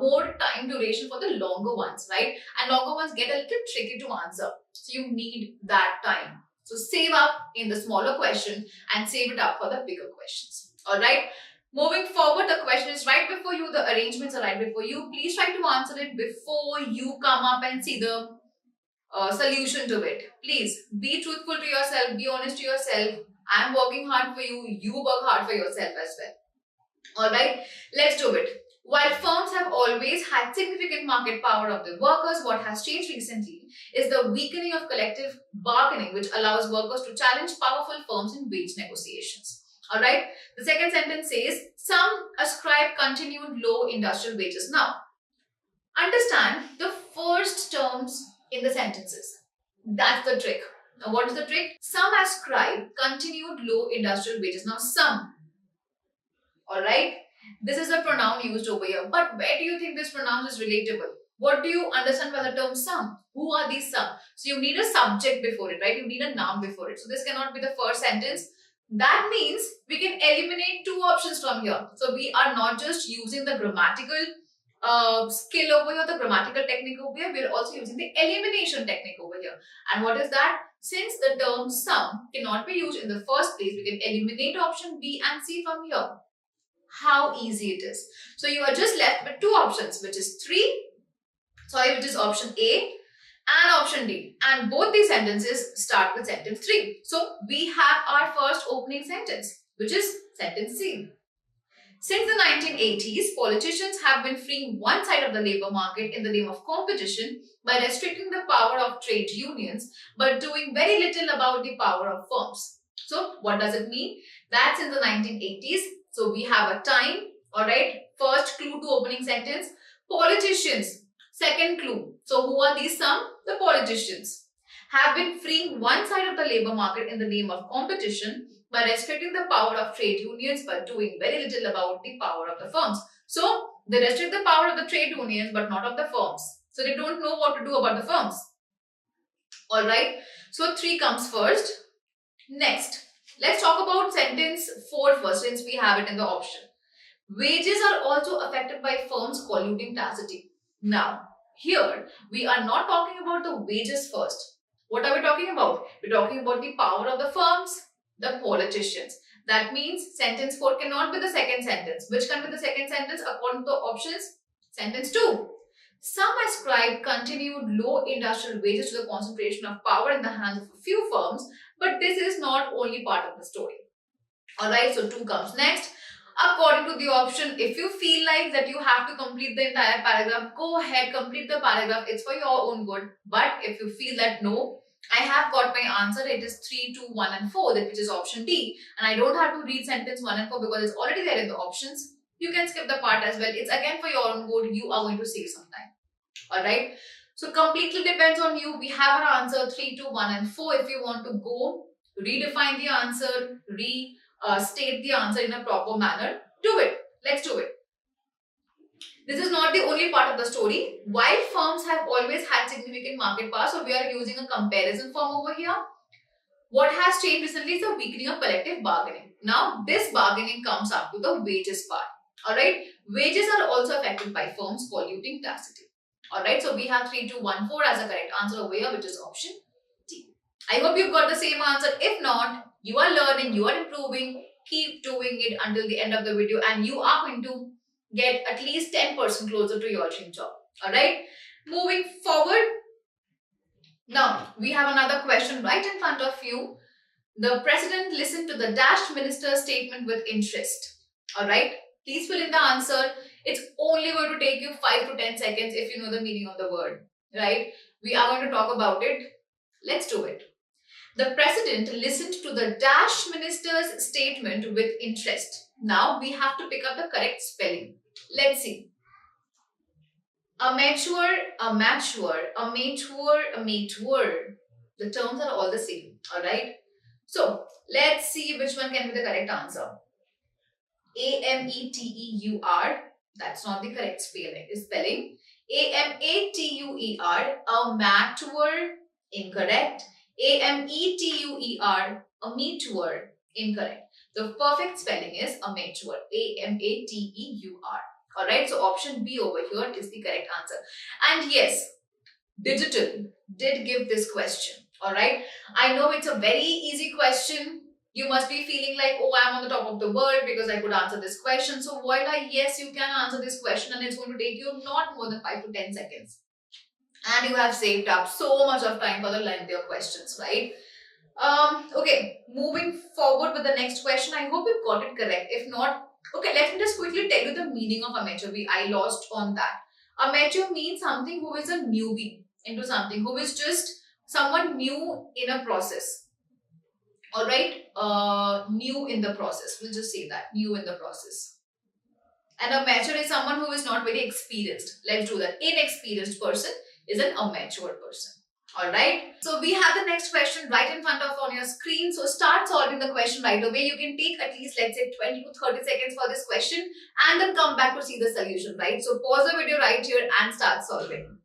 more time duration for the longer ones, right? And longer ones get a little tricky to answer. So you need that time. So save up in the smaller question and save it up for the bigger questions. All right. Moving forward, the question is right before you. The arrangements are right before you. Please try to answer it before you come up and see the solution to it. Please be truthful to yourself, be honest to yourself. I am working hard for you, you work hard for yourself as well. Alright, let's do it. While firms have always had significant market power of the workers, what has changed recently is the weakening of collective bargaining, which allows workers to challenge powerful firms in wage negotiations. Alright, the second sentence says, some ascribe continued low industrial wages. Now, understand the first terms in the sentences. That's the trick. Now, what is the trick? Some ascribe continued low industrial wages. Now, some. Alright. This is a pronoun used over here. But where do you think this pronoun is relatable? What do you understand by the term some? Who are these some? So, you need a subject before it, right? You need a noun before it. So, this cannot be the first sentence. That means we can eliminate 2 options from here. So, we are not just using the grammatical skill over here, the grammatical technique over here, we are also using the elimination technique over here. And what is that? Since the term some cannot be used in the first place, we can eliminate option B and C from here. How easy it is. So you are just left with 2 options, which is which is option A and option D. And both these sentences start with sentence 3. So we have our first opening sentence, which is sentence C. Since the 1980s, politicians have been freeing one side of the labor market in the name of competition by restricting the power of trade unions, but doing very little about the power of firms. So, what does it mean? That's in the 1980s. So, we have a time, alright. First clue to opening sentence, politicians. Second clue. So, who are these some? The politicians have been freeing one side of the labor market in the name of competition by restricting the power of trade unions but doing very little about the power of the firms. So, they restrict the power of the trade unions but not of the firms. So, they don't know what to do about the firms. Alright, so 3 comes first. Next, let's talk about sentence 4 first, since we have it in the option. Wages are also affected by firms colluding tacitly. Now, here we are not talking about the wages first. What are we talking about? We're talking about the power of the firms, the politicians. That means sentence 4 cannot be the second sentence. Which can be the second sentence according to the options? Sentence 2. Some ascribe continued low industrial wages to the concentration of power in the hands of a few firms, but this is not only part of the story. Alright, so 2 comes next. according to the option. If you feel like that you have to complete the entire paragraph, go ahead, complete the paragraph. It's for your own good. But if you feel that no, I have got my answer, it is 3, 2, 1 and 4, that which is option D, and I don't have to read sentence 1 and 4 because it's already there in the options. You can skip the part as well. It's again for your own good. You are going to save some time. Alright. So completely depends on you. We have our answer 3, 2, 1 and 4. If you want to go redefine the answer, state the answer in a proper manner, do it. Let's do it. This is not the only part of the story. While firms have always had significant market power, so we are using a comparison form over here. What has changed recently is the weakening of collective bargaining. Now, this bargaining comes up to the wages part. Alright, wages are also affected by firms polluting tacitly. Alright, so we have 3, 2, 1, 4 as a correct answer over here, which is option D. I hope you've got the same answer. If not, you are learning, you are improving. Keep doing it until the end of the video and you are going to get at least 10% closer to your dream job. Alright, moving forward. Now, we have another question right in front of you. The president listened to the dashed minister's statement with interest. Alright, please fill in the answer. It's only going to take you 5 to 10 seconds if you know the meaning of the word. Right? We are going to talk about it. Let's do it. The president listened to the dashed minister's statement with interest. Now, we have to pick up the correct spelling. Let's see. Amateur, amateur, amateur, amateur. The terms are all the same. Alright. So, let's see which one can be the correct answer. A-M-E-T-E-U-R. That's not the correct spelling. A-M-A-T-U-E-R. Amateur. Incorrect. A-M-E-T-U-E-R. Amateur. Incorrect. The perfect spelling is amateur. A-M-A-T-E-U-R. Alright, so option B over here is the correct answer. And yes, Digital did give this question. Alright, I know it's a very easy question. You must be feeling like, oh, I'm on the top of the world because I could answer this question. So voila, yes, you can answer this question and it's going to take you not more than 5 to 10 seconds. And you have saved up so much of time for the lengthier questions, right? Okay, moving forward with the next question. I hope you got it correct. If not, okay, let me just quickly tell you the meaning of amateur. I lost on that. Amateur means something who is a newbie into something, who is just someone new in a process. Alright, new in the process. We'll just say that, new in the process. And amateur is someone who is not very experienced. Let's do that. Inexperienced person is an amateur person. Alright, so we have the next question right in front of on your screen. So start solving the question right away. You can take at least, let's say, 20 to 30 seconds for this question and then come back to see the solution, right? So pause the video right here and start solving.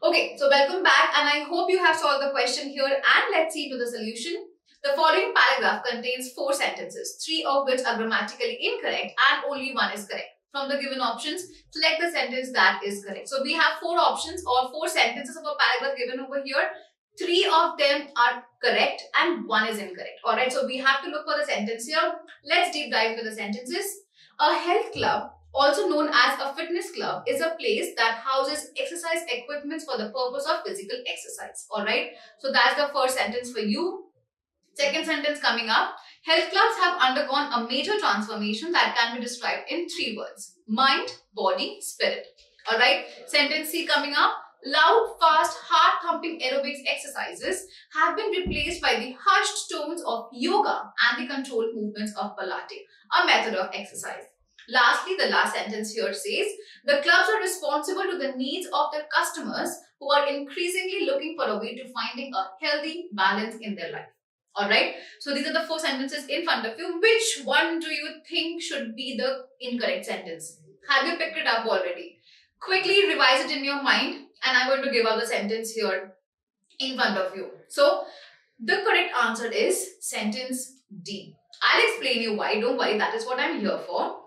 Okay, so welcome back and I hope you have solved the question here and let's see to the solution. The following paragraph contains 4 sentences, 3 of which are grammatically incorrect and only 1 is correct. From the given options, select the sentence that is correct. So we have 4 options or 4 sentences of a paragraph given over here. 3 of them are correct and 1 is incorrect. Alright, so we have to look for the sentence here. Let's deep dive into the sentences. A health club, also known as a fitness club, is a place that houses exercise equipments for the purpose of physical exercise. Alright, so that's the first sentence for you. Second sentence coming up. Health clubs have undergone a major transformation that can be described in 3 words. Mind, body, spirit. Alright. Sentence C coming up. Loud, fast, heart-thumping aerobics exercises have been replaced by the hushed tones of yoga and the controlled movements of Pilates, a method of exercise. Lastly, the last sentence here says, the clubs are responsible to the needs of their customers who are increasingly looking for a way to finding a healthy balance in their life. Alright, so these are the 4 sentences in front of you. Which one do you think should be the incorrect sentence? Have you picked it up already? Quickly revise it in your mind and I'm going to give out the sentence here in front of you. So, the correct answer is sentence D. I'll explain you why, don't worry, that is what I'm here for.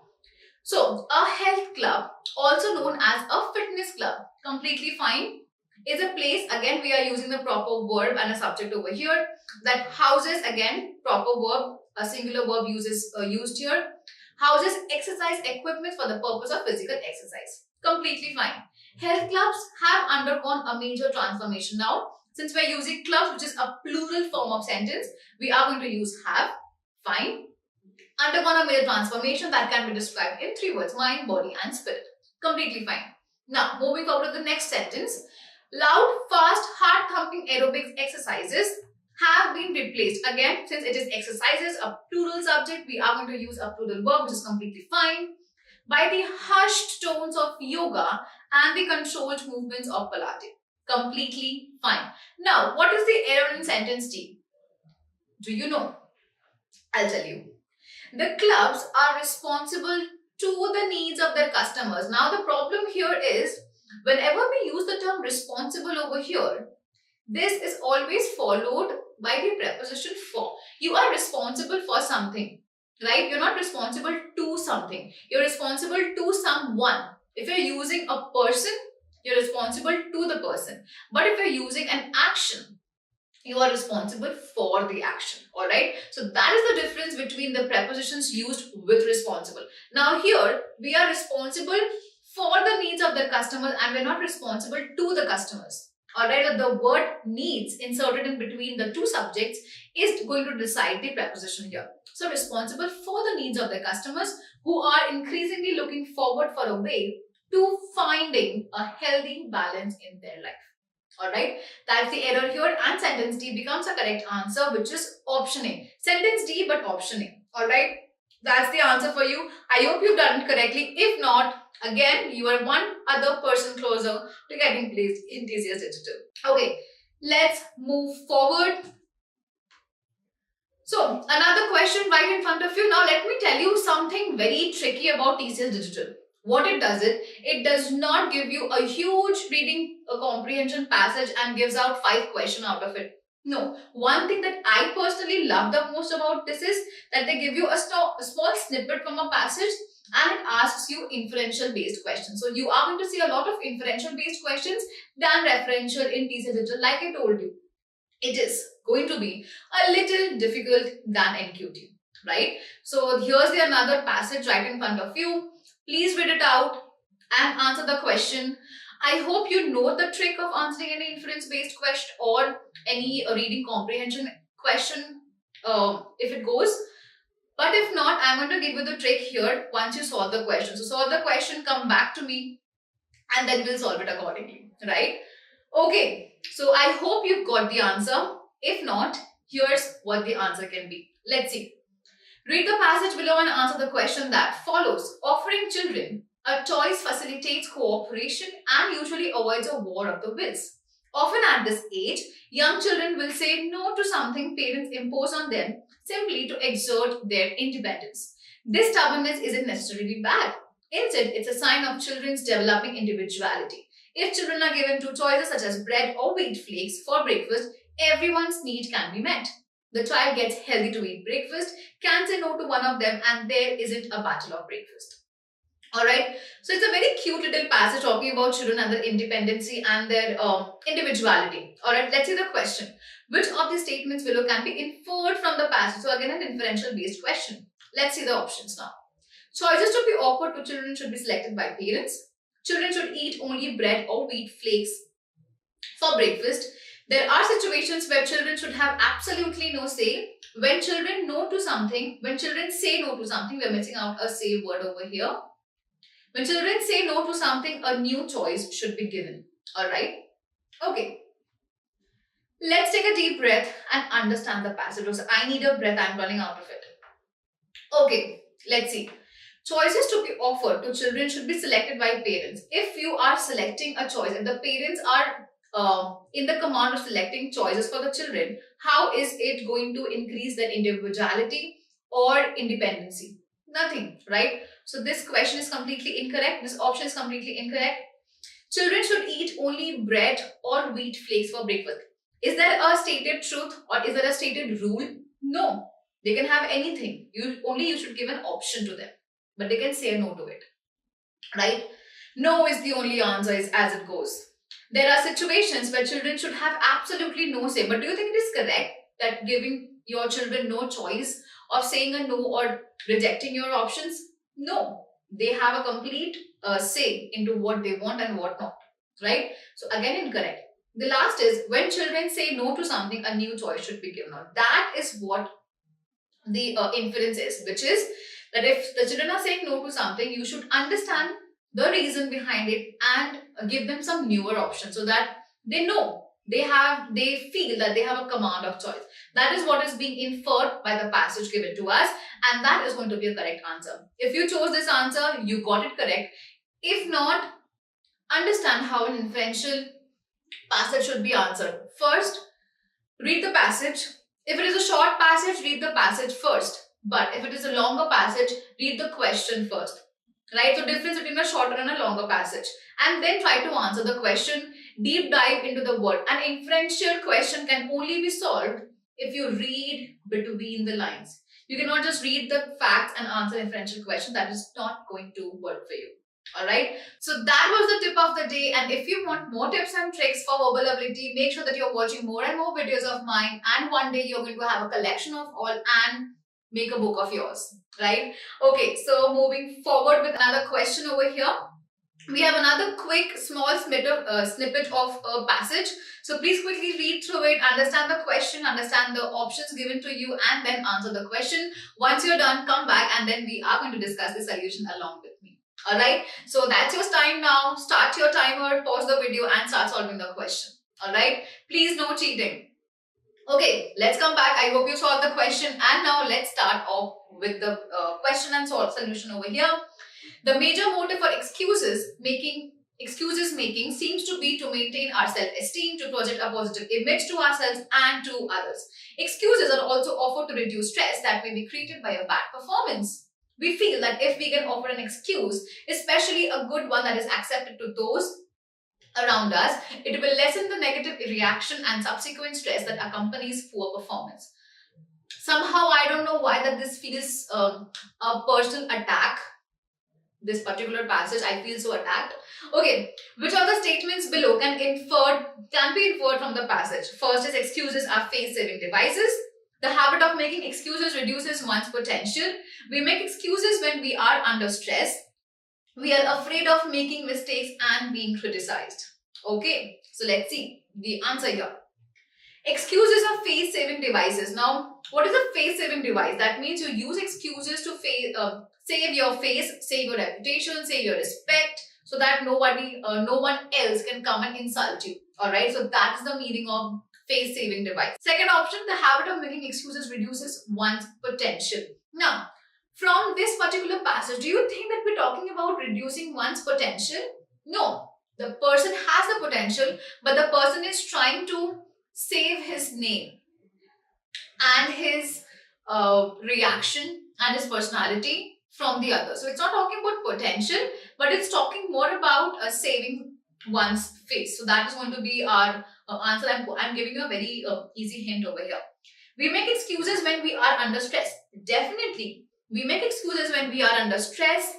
So, a health club, also known as a fitness club, completely fine, is a place, again we are using the proper verb and a subject over here, that houses, again proper verb, a singular verb used here, houses exercise equipment for the purpose of physical exercise. Completely fine. Health clubs have undergone a major transformation. Now, since we are using clubs, which is a plural form of sentence, we are going to use have. Fine. undergone a major transformation that can be described in 3 words: mind, body, and spirit. Completely fine. Now, moving forward to the next sentence. Loud, fast, heart-thumping aerobics exercises have been replaced. Again, since it is exercises, a plural subject, we are going to use a plural verb, which is completely fine, by the hushed tones of yoga and the controlled movements of Pilates. Completely fine. Now, what is the error in sentence D? Do you know? I'll tell you. The clubs are responsible to the needs of their customers. Now, the problem here is, whenever we use the term responsible over here, this is always followed by the preposition for. You are responsible for something, right? You're not responsible to something. You're responsible to someone. If you're using a person, you're responsible to the person. But if you're using an action, you are responsible for the action. All right. So that is the difference between the prepositions used with responsible. Now here we are responsible for the needs of the customers and we're not responsible to the customers. All right. The word needs inserted in between the two subjects is going to decide the preposition here. So responsible for the needs of the customers who are increasingly looking forward for a way to finding a healthy balance in their life. Alright, that's the error here, and sentence D becomes a correct answer, which is option A. Sentence D but option A. Alright, that's the answer for you. I hope you've done it correctly. If not, again, you are one other person closer to getting placed in TCS Digital. Okay, let's move forward. So, another question right in front of you. Now, let me tell you something very tricky about TCS Digital. What it does not give you a huge reading comprehension passage and gives out 5 questions out of it. No, one thing that I personally love the most about this is that they give you a small snippet from a passage and it asks you inferential based questions. So you are going to see a lot of inferential based questions than referential in TCS Digital. Like I told you, it is going to be a little difficult than NQT, right? So here's the another passage right in front of you. Please read it out and answer the question. I hope you know the trick of answering any inference-based question or any reading comprehension question if it goes. But if not, I'm going to give you the trick here once you solve the question. So solve the question, come back to me, and then we'll solve it accordingly, right? Okay, so I hope you've got the answer. If not, here's what the answer can be. Let's see. Read the passage below and answer the question that follows. Offering children a choice facilitates cooperation and usually avoids a war of the wills. Often at this age, young children will say no to something parents impose on them simply to exert their independence. This stubbornness isn't necessarily bad. Instead, it's a sign of children's developing individuality. If children are given 2 choices such as bread or wheat flakes for breakfast, everyone's need can be met. The child gets healthy to eat breakfast, can say no to one of them, and there isn't a battle of breakfast. Alright, so it's a very cute little passage talking about children and their independency and their individuality. Alright, let's see the question. Which of these statements below can be inferred from the passage? So again, an inferential based question. Let's see the options now. Choices to be offered to children should be selected by parents. Children should eat only bread or wheat flakes for breakfast. There are situations where children should have absolutely no say. When children no to something, when children say no to something, we're missing out a say word over here. When children say no to something, a new choice should be given. Alright? Okay. Let's take a deep breath and understand the passage. So I need a breath, I'm running out of it. Okay, let's see. Choices to be offered to children should be selected by parents. If you are selecting a choice, if the parents are in the command of selecting choices for the children, how is it going to increase their individuality or independency? Nothing, right? So this question is completely incorrect. This option is completely incorrect. Children should eat only bread or wheat flakes for breakfast. Is there a stated truth or is there a stated rule? No. They can have anything. You should give an option to them. But they can say no to it. Right? No is the only answer as it goes. There are situations where children should have absolutely no say. But do you think it is correct that giving your children no choice of saying a no or rejecting your options? No. They have a complete say into what they want and what not. Right? So again, incorrect. The last is when children say no to something, a new choice should be given. Now, that is what the inference is, which is that if the children are saying no to something, you should understand the reason behind it and give them some newer options so that they know they feel that they have a command of choice. That is what is being inferred by the passage given to us, and that is going to be a correct answer. If you chose this answer, you got it correct. If not, understand how an inferential passage should be answered. First, read the passage. If it is a short passage, read the passage first. But if it is a longer passage, read the question first. Right? So difference between a shorter and a longer passage. And then try to answer the question. Deep dive into the word. An inferential question can only be solved if you read between the lines. You cannot just read the facts and answer inferential question. That is not going to work for you. Alright, so that was the tip of the day, and if you want more tips and tricks for verbal ability, make sure that you're watching more and more videos of mine, and one day you're going to have a collection of all and make a book of yours, right? Okay, so moving forward with another question over here. We have another quick small snippet of a passage. So please quickly read through it, understand the question, understand the options given to you, and then answer the question. Once you're done, come back and then we are going to discuss the solution along with me. Alright, so that's your time now. Start your timer, pause the video and start solving the question. Alright, please no cheating. Okay, let's come back. I hope you solved the question, and now let's start off with the question and solution over here. The major motive for excuses making seems to be to maintain our self-esteem, to project a positive image to ourselves and to others. Excuses are also offered to reduce stress that may be created by a bad performance. We feel that if we can offer an excuse, especially a good one that is accepted to those around us, it will lessen the negative reaction and subsequent stress that accompanies poor performance. Somehow, I don't know why that this feels a personal attack. This particular passage, I feel so attacked. Okay, which of the statements below can be inferred from the passage? First is excuses are face-saving devices. The habit of making excuses reduces one's potential. We make excuses when we are under stress. We are afraid of making mistakes and being criticized. Okay, so let's see the answer here. Excuses are face-saving devices. Now, what is a face-saving device? That means you use excuses to save your face, save your reputation, save your respect, so that no one else can come and insult you. Alright, so that is the meaning of face-saving device. Second option, the habit of making excuses reduces one's potential. Now, from this particular passage, do you think that we're talking about reducing one's potential? No, the person has the potential, but the person is trying to save his name and his reaction and his personality from the other. So it's not talking about potential, but it's talking more about saving one's face. So that is going to be our answer. I'm giving you a very easy hint over here. We make excuses when we are under stress. Definitely, we make excuses when we are under stress.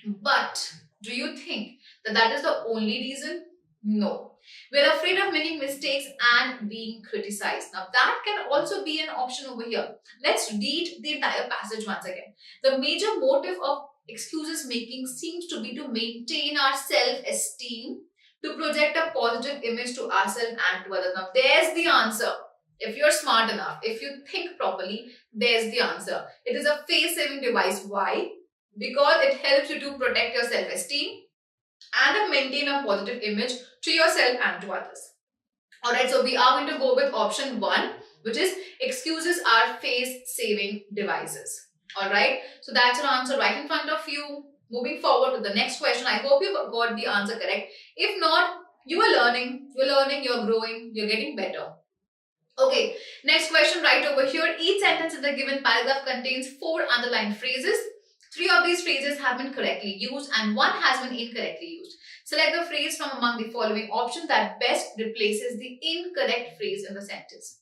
But do you think that that is the only reason? No. We're afraid of making mistakes and being criticized. Now that can also be an option over here. Let's read the entire passage once again. The major motive of excuses making seems to be to maintain our self-esteem, to project a positive image to ourselves and to others. Now there's the answer. If you're smart enough, if you think properly, there's the answer. It is a face-saving device. Why? Because it helps you to protect your self-esteem and maintain a positive image to yourself and to others. Alright, so we are going to go with option 1, which is excuses are face-saving devices. Alright, so that's your answer right in front of you. Moving forward to the next question. I hope you've got the answer correct. If not, you are learning, you're growing, you're getting better. Okay, next question right over here. Each sentence in the given paragraph contains 4 underlined phrases. 3 of these phrases have been correctly used and 1 has been incorrectly used. Select the phrase from among the following options that best replaces the incorrect phrase in the sentence.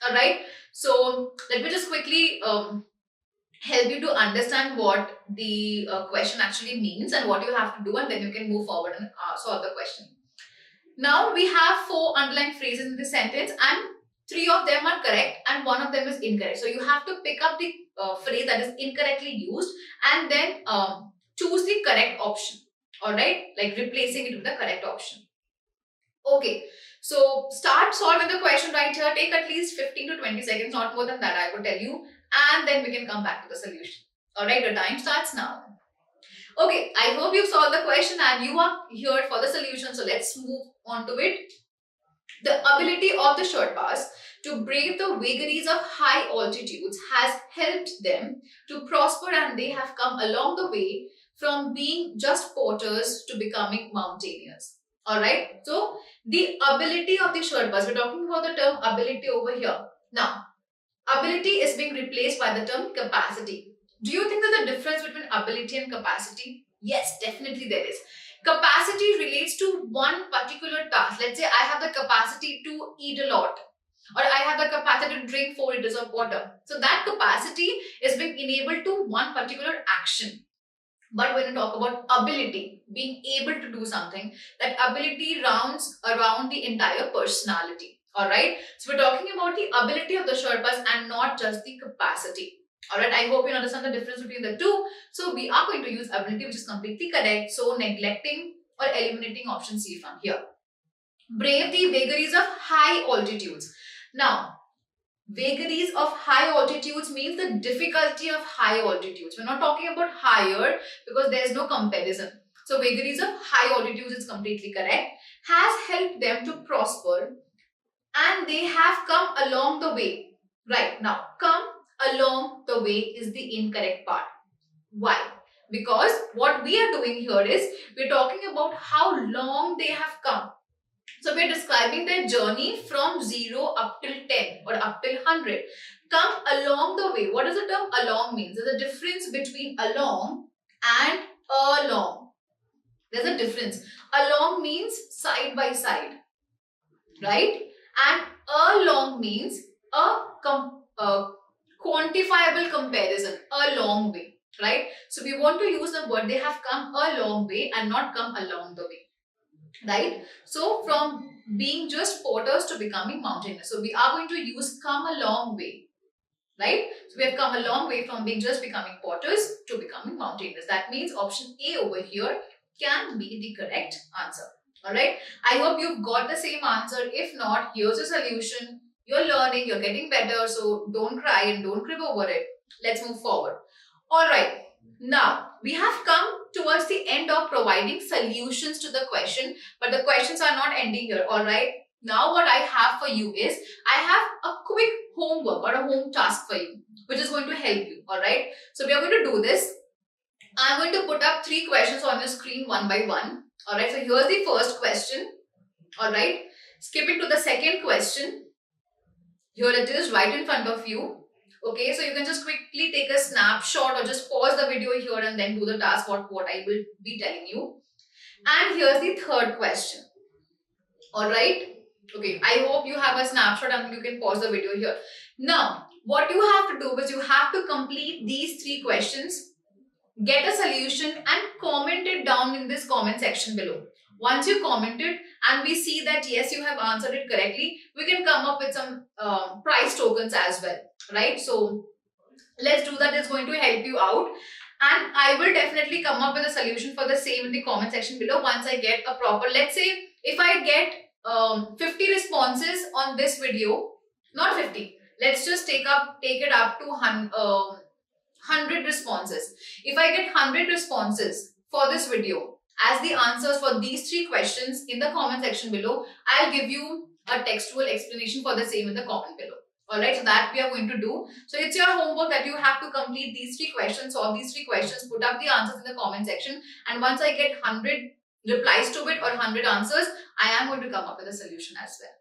Alright, so let me just quickly help you to understand what the question actually means and what you have to do, and then you can move forward and solve the question. Now we have 4 underlined phrases in this sentence and 3 of them are correct and 1 of them is incorrect. So you have to pick up the phrase that is incorrectly used and then choose the correct option. Alright, like replacing it with the correct option. Okay, so start solving the question right here. Take at least 15 to 20 seconds, not more than that, I would tell you. and then we can come back to the solution. Alright, your time starts now. Okay, I hope you solved the question and you are here for the solution. So let's move on to it. The ability of the Sherpas to brave the vagaries of high altitudes has helped them to prosper, and they have come along the way from being just porters to becoming mountaineers. Alright, so the ability of the Sherpas, we're talking about the term ability over here. Now, ability is being replaced by the term capacity. Do you think there's a difference between ability and capacity? Yes, definitely there is. Capacity relates to one particular task. Let's say I have the capacity to eat a lot, or I have the capacity to drink 4 liters of water. So that capacity is being enabled to one particular action. But when you talk about ability, being able to do something, that ability rounds around the entire personality. Alright, so we're talking about the ability of the Sherpas and not just the capacity. Alright, I hope you understand the difference between the two. So we are going to use ability, which is completely correct. So neglecting or eliminating option C from here. Brave the vagaries of high altitudes. Now, vagaries of high altitudes means the difficulty of high altitudes. We're not talking about higher because there's no comparison. So vagaries of high altitudes is completely correct. Has helped them to prosper, and they have come along the way. Right, now come along the way is the incorrect part. Why? Because what we are doing here is we're talking about how long they have come. So we're describing their journey from 0 up till 10 or up till 100. Come along the way. What does the term along mean? There's a difference between along and along. There's a difference. Along means side by side, right? And along means a quantifiable comparison, a long way, right? So we want to use the word they have come a long way and not come along the way, right? So from being just porters to becoming mountaineers. So we are going to use come a long way, right? So we have come a long way from being just becoming porters to becoming mountaineers. That means option A over here can be the correct answer. Alright, I hope you've got the same answer. If not, here's a solution. You're learning, you're getting better, so don't cry and don't crib over it. Let's move forward. Alright, now we have come towards the end of providing solutions to the question, but the questions are not ending here. Alright, now what I have for you is I have a quick homework or a home task for you, which is going to help you. Alright, so we are going to do this. I'm going to put up 3 questions on your screen one by one. Alright, so here's the first question. Alright, skipping to the second question. Here it is right in front of you. Okay, so you can just quickly take a snapshot or just pause the video here and then do the task what I will be telling you. And here's the third question. Alright, okay, I hope you have a snapshot and you can pause the video here. Now, what you have to do is you have to complete these 3 questions. Get a solution and comment it down in this comment section below. Once you comment it and we see that yes, you have answered it correctly, we can come up with some prize tokens as well, right? So let's do that. It's going to help you out, and I will definitely come up with a solution for the same in the comment section below once I get a proper, let's say if I get 50 responses on this video, not 50, let's just take it up to 100 responses. If I get 100 responses for this video as the answers for these 3 questions in the comment section below, I'll give you a textual explanation for the same in the comment below. Alright, so that we are going to do. So it's your homework that you have to complete these 3 questions, solve these 3 questions, put up the answers in the comment section, and once I get 100 replies to it or 100 answers, I am going to come up with a solution as well.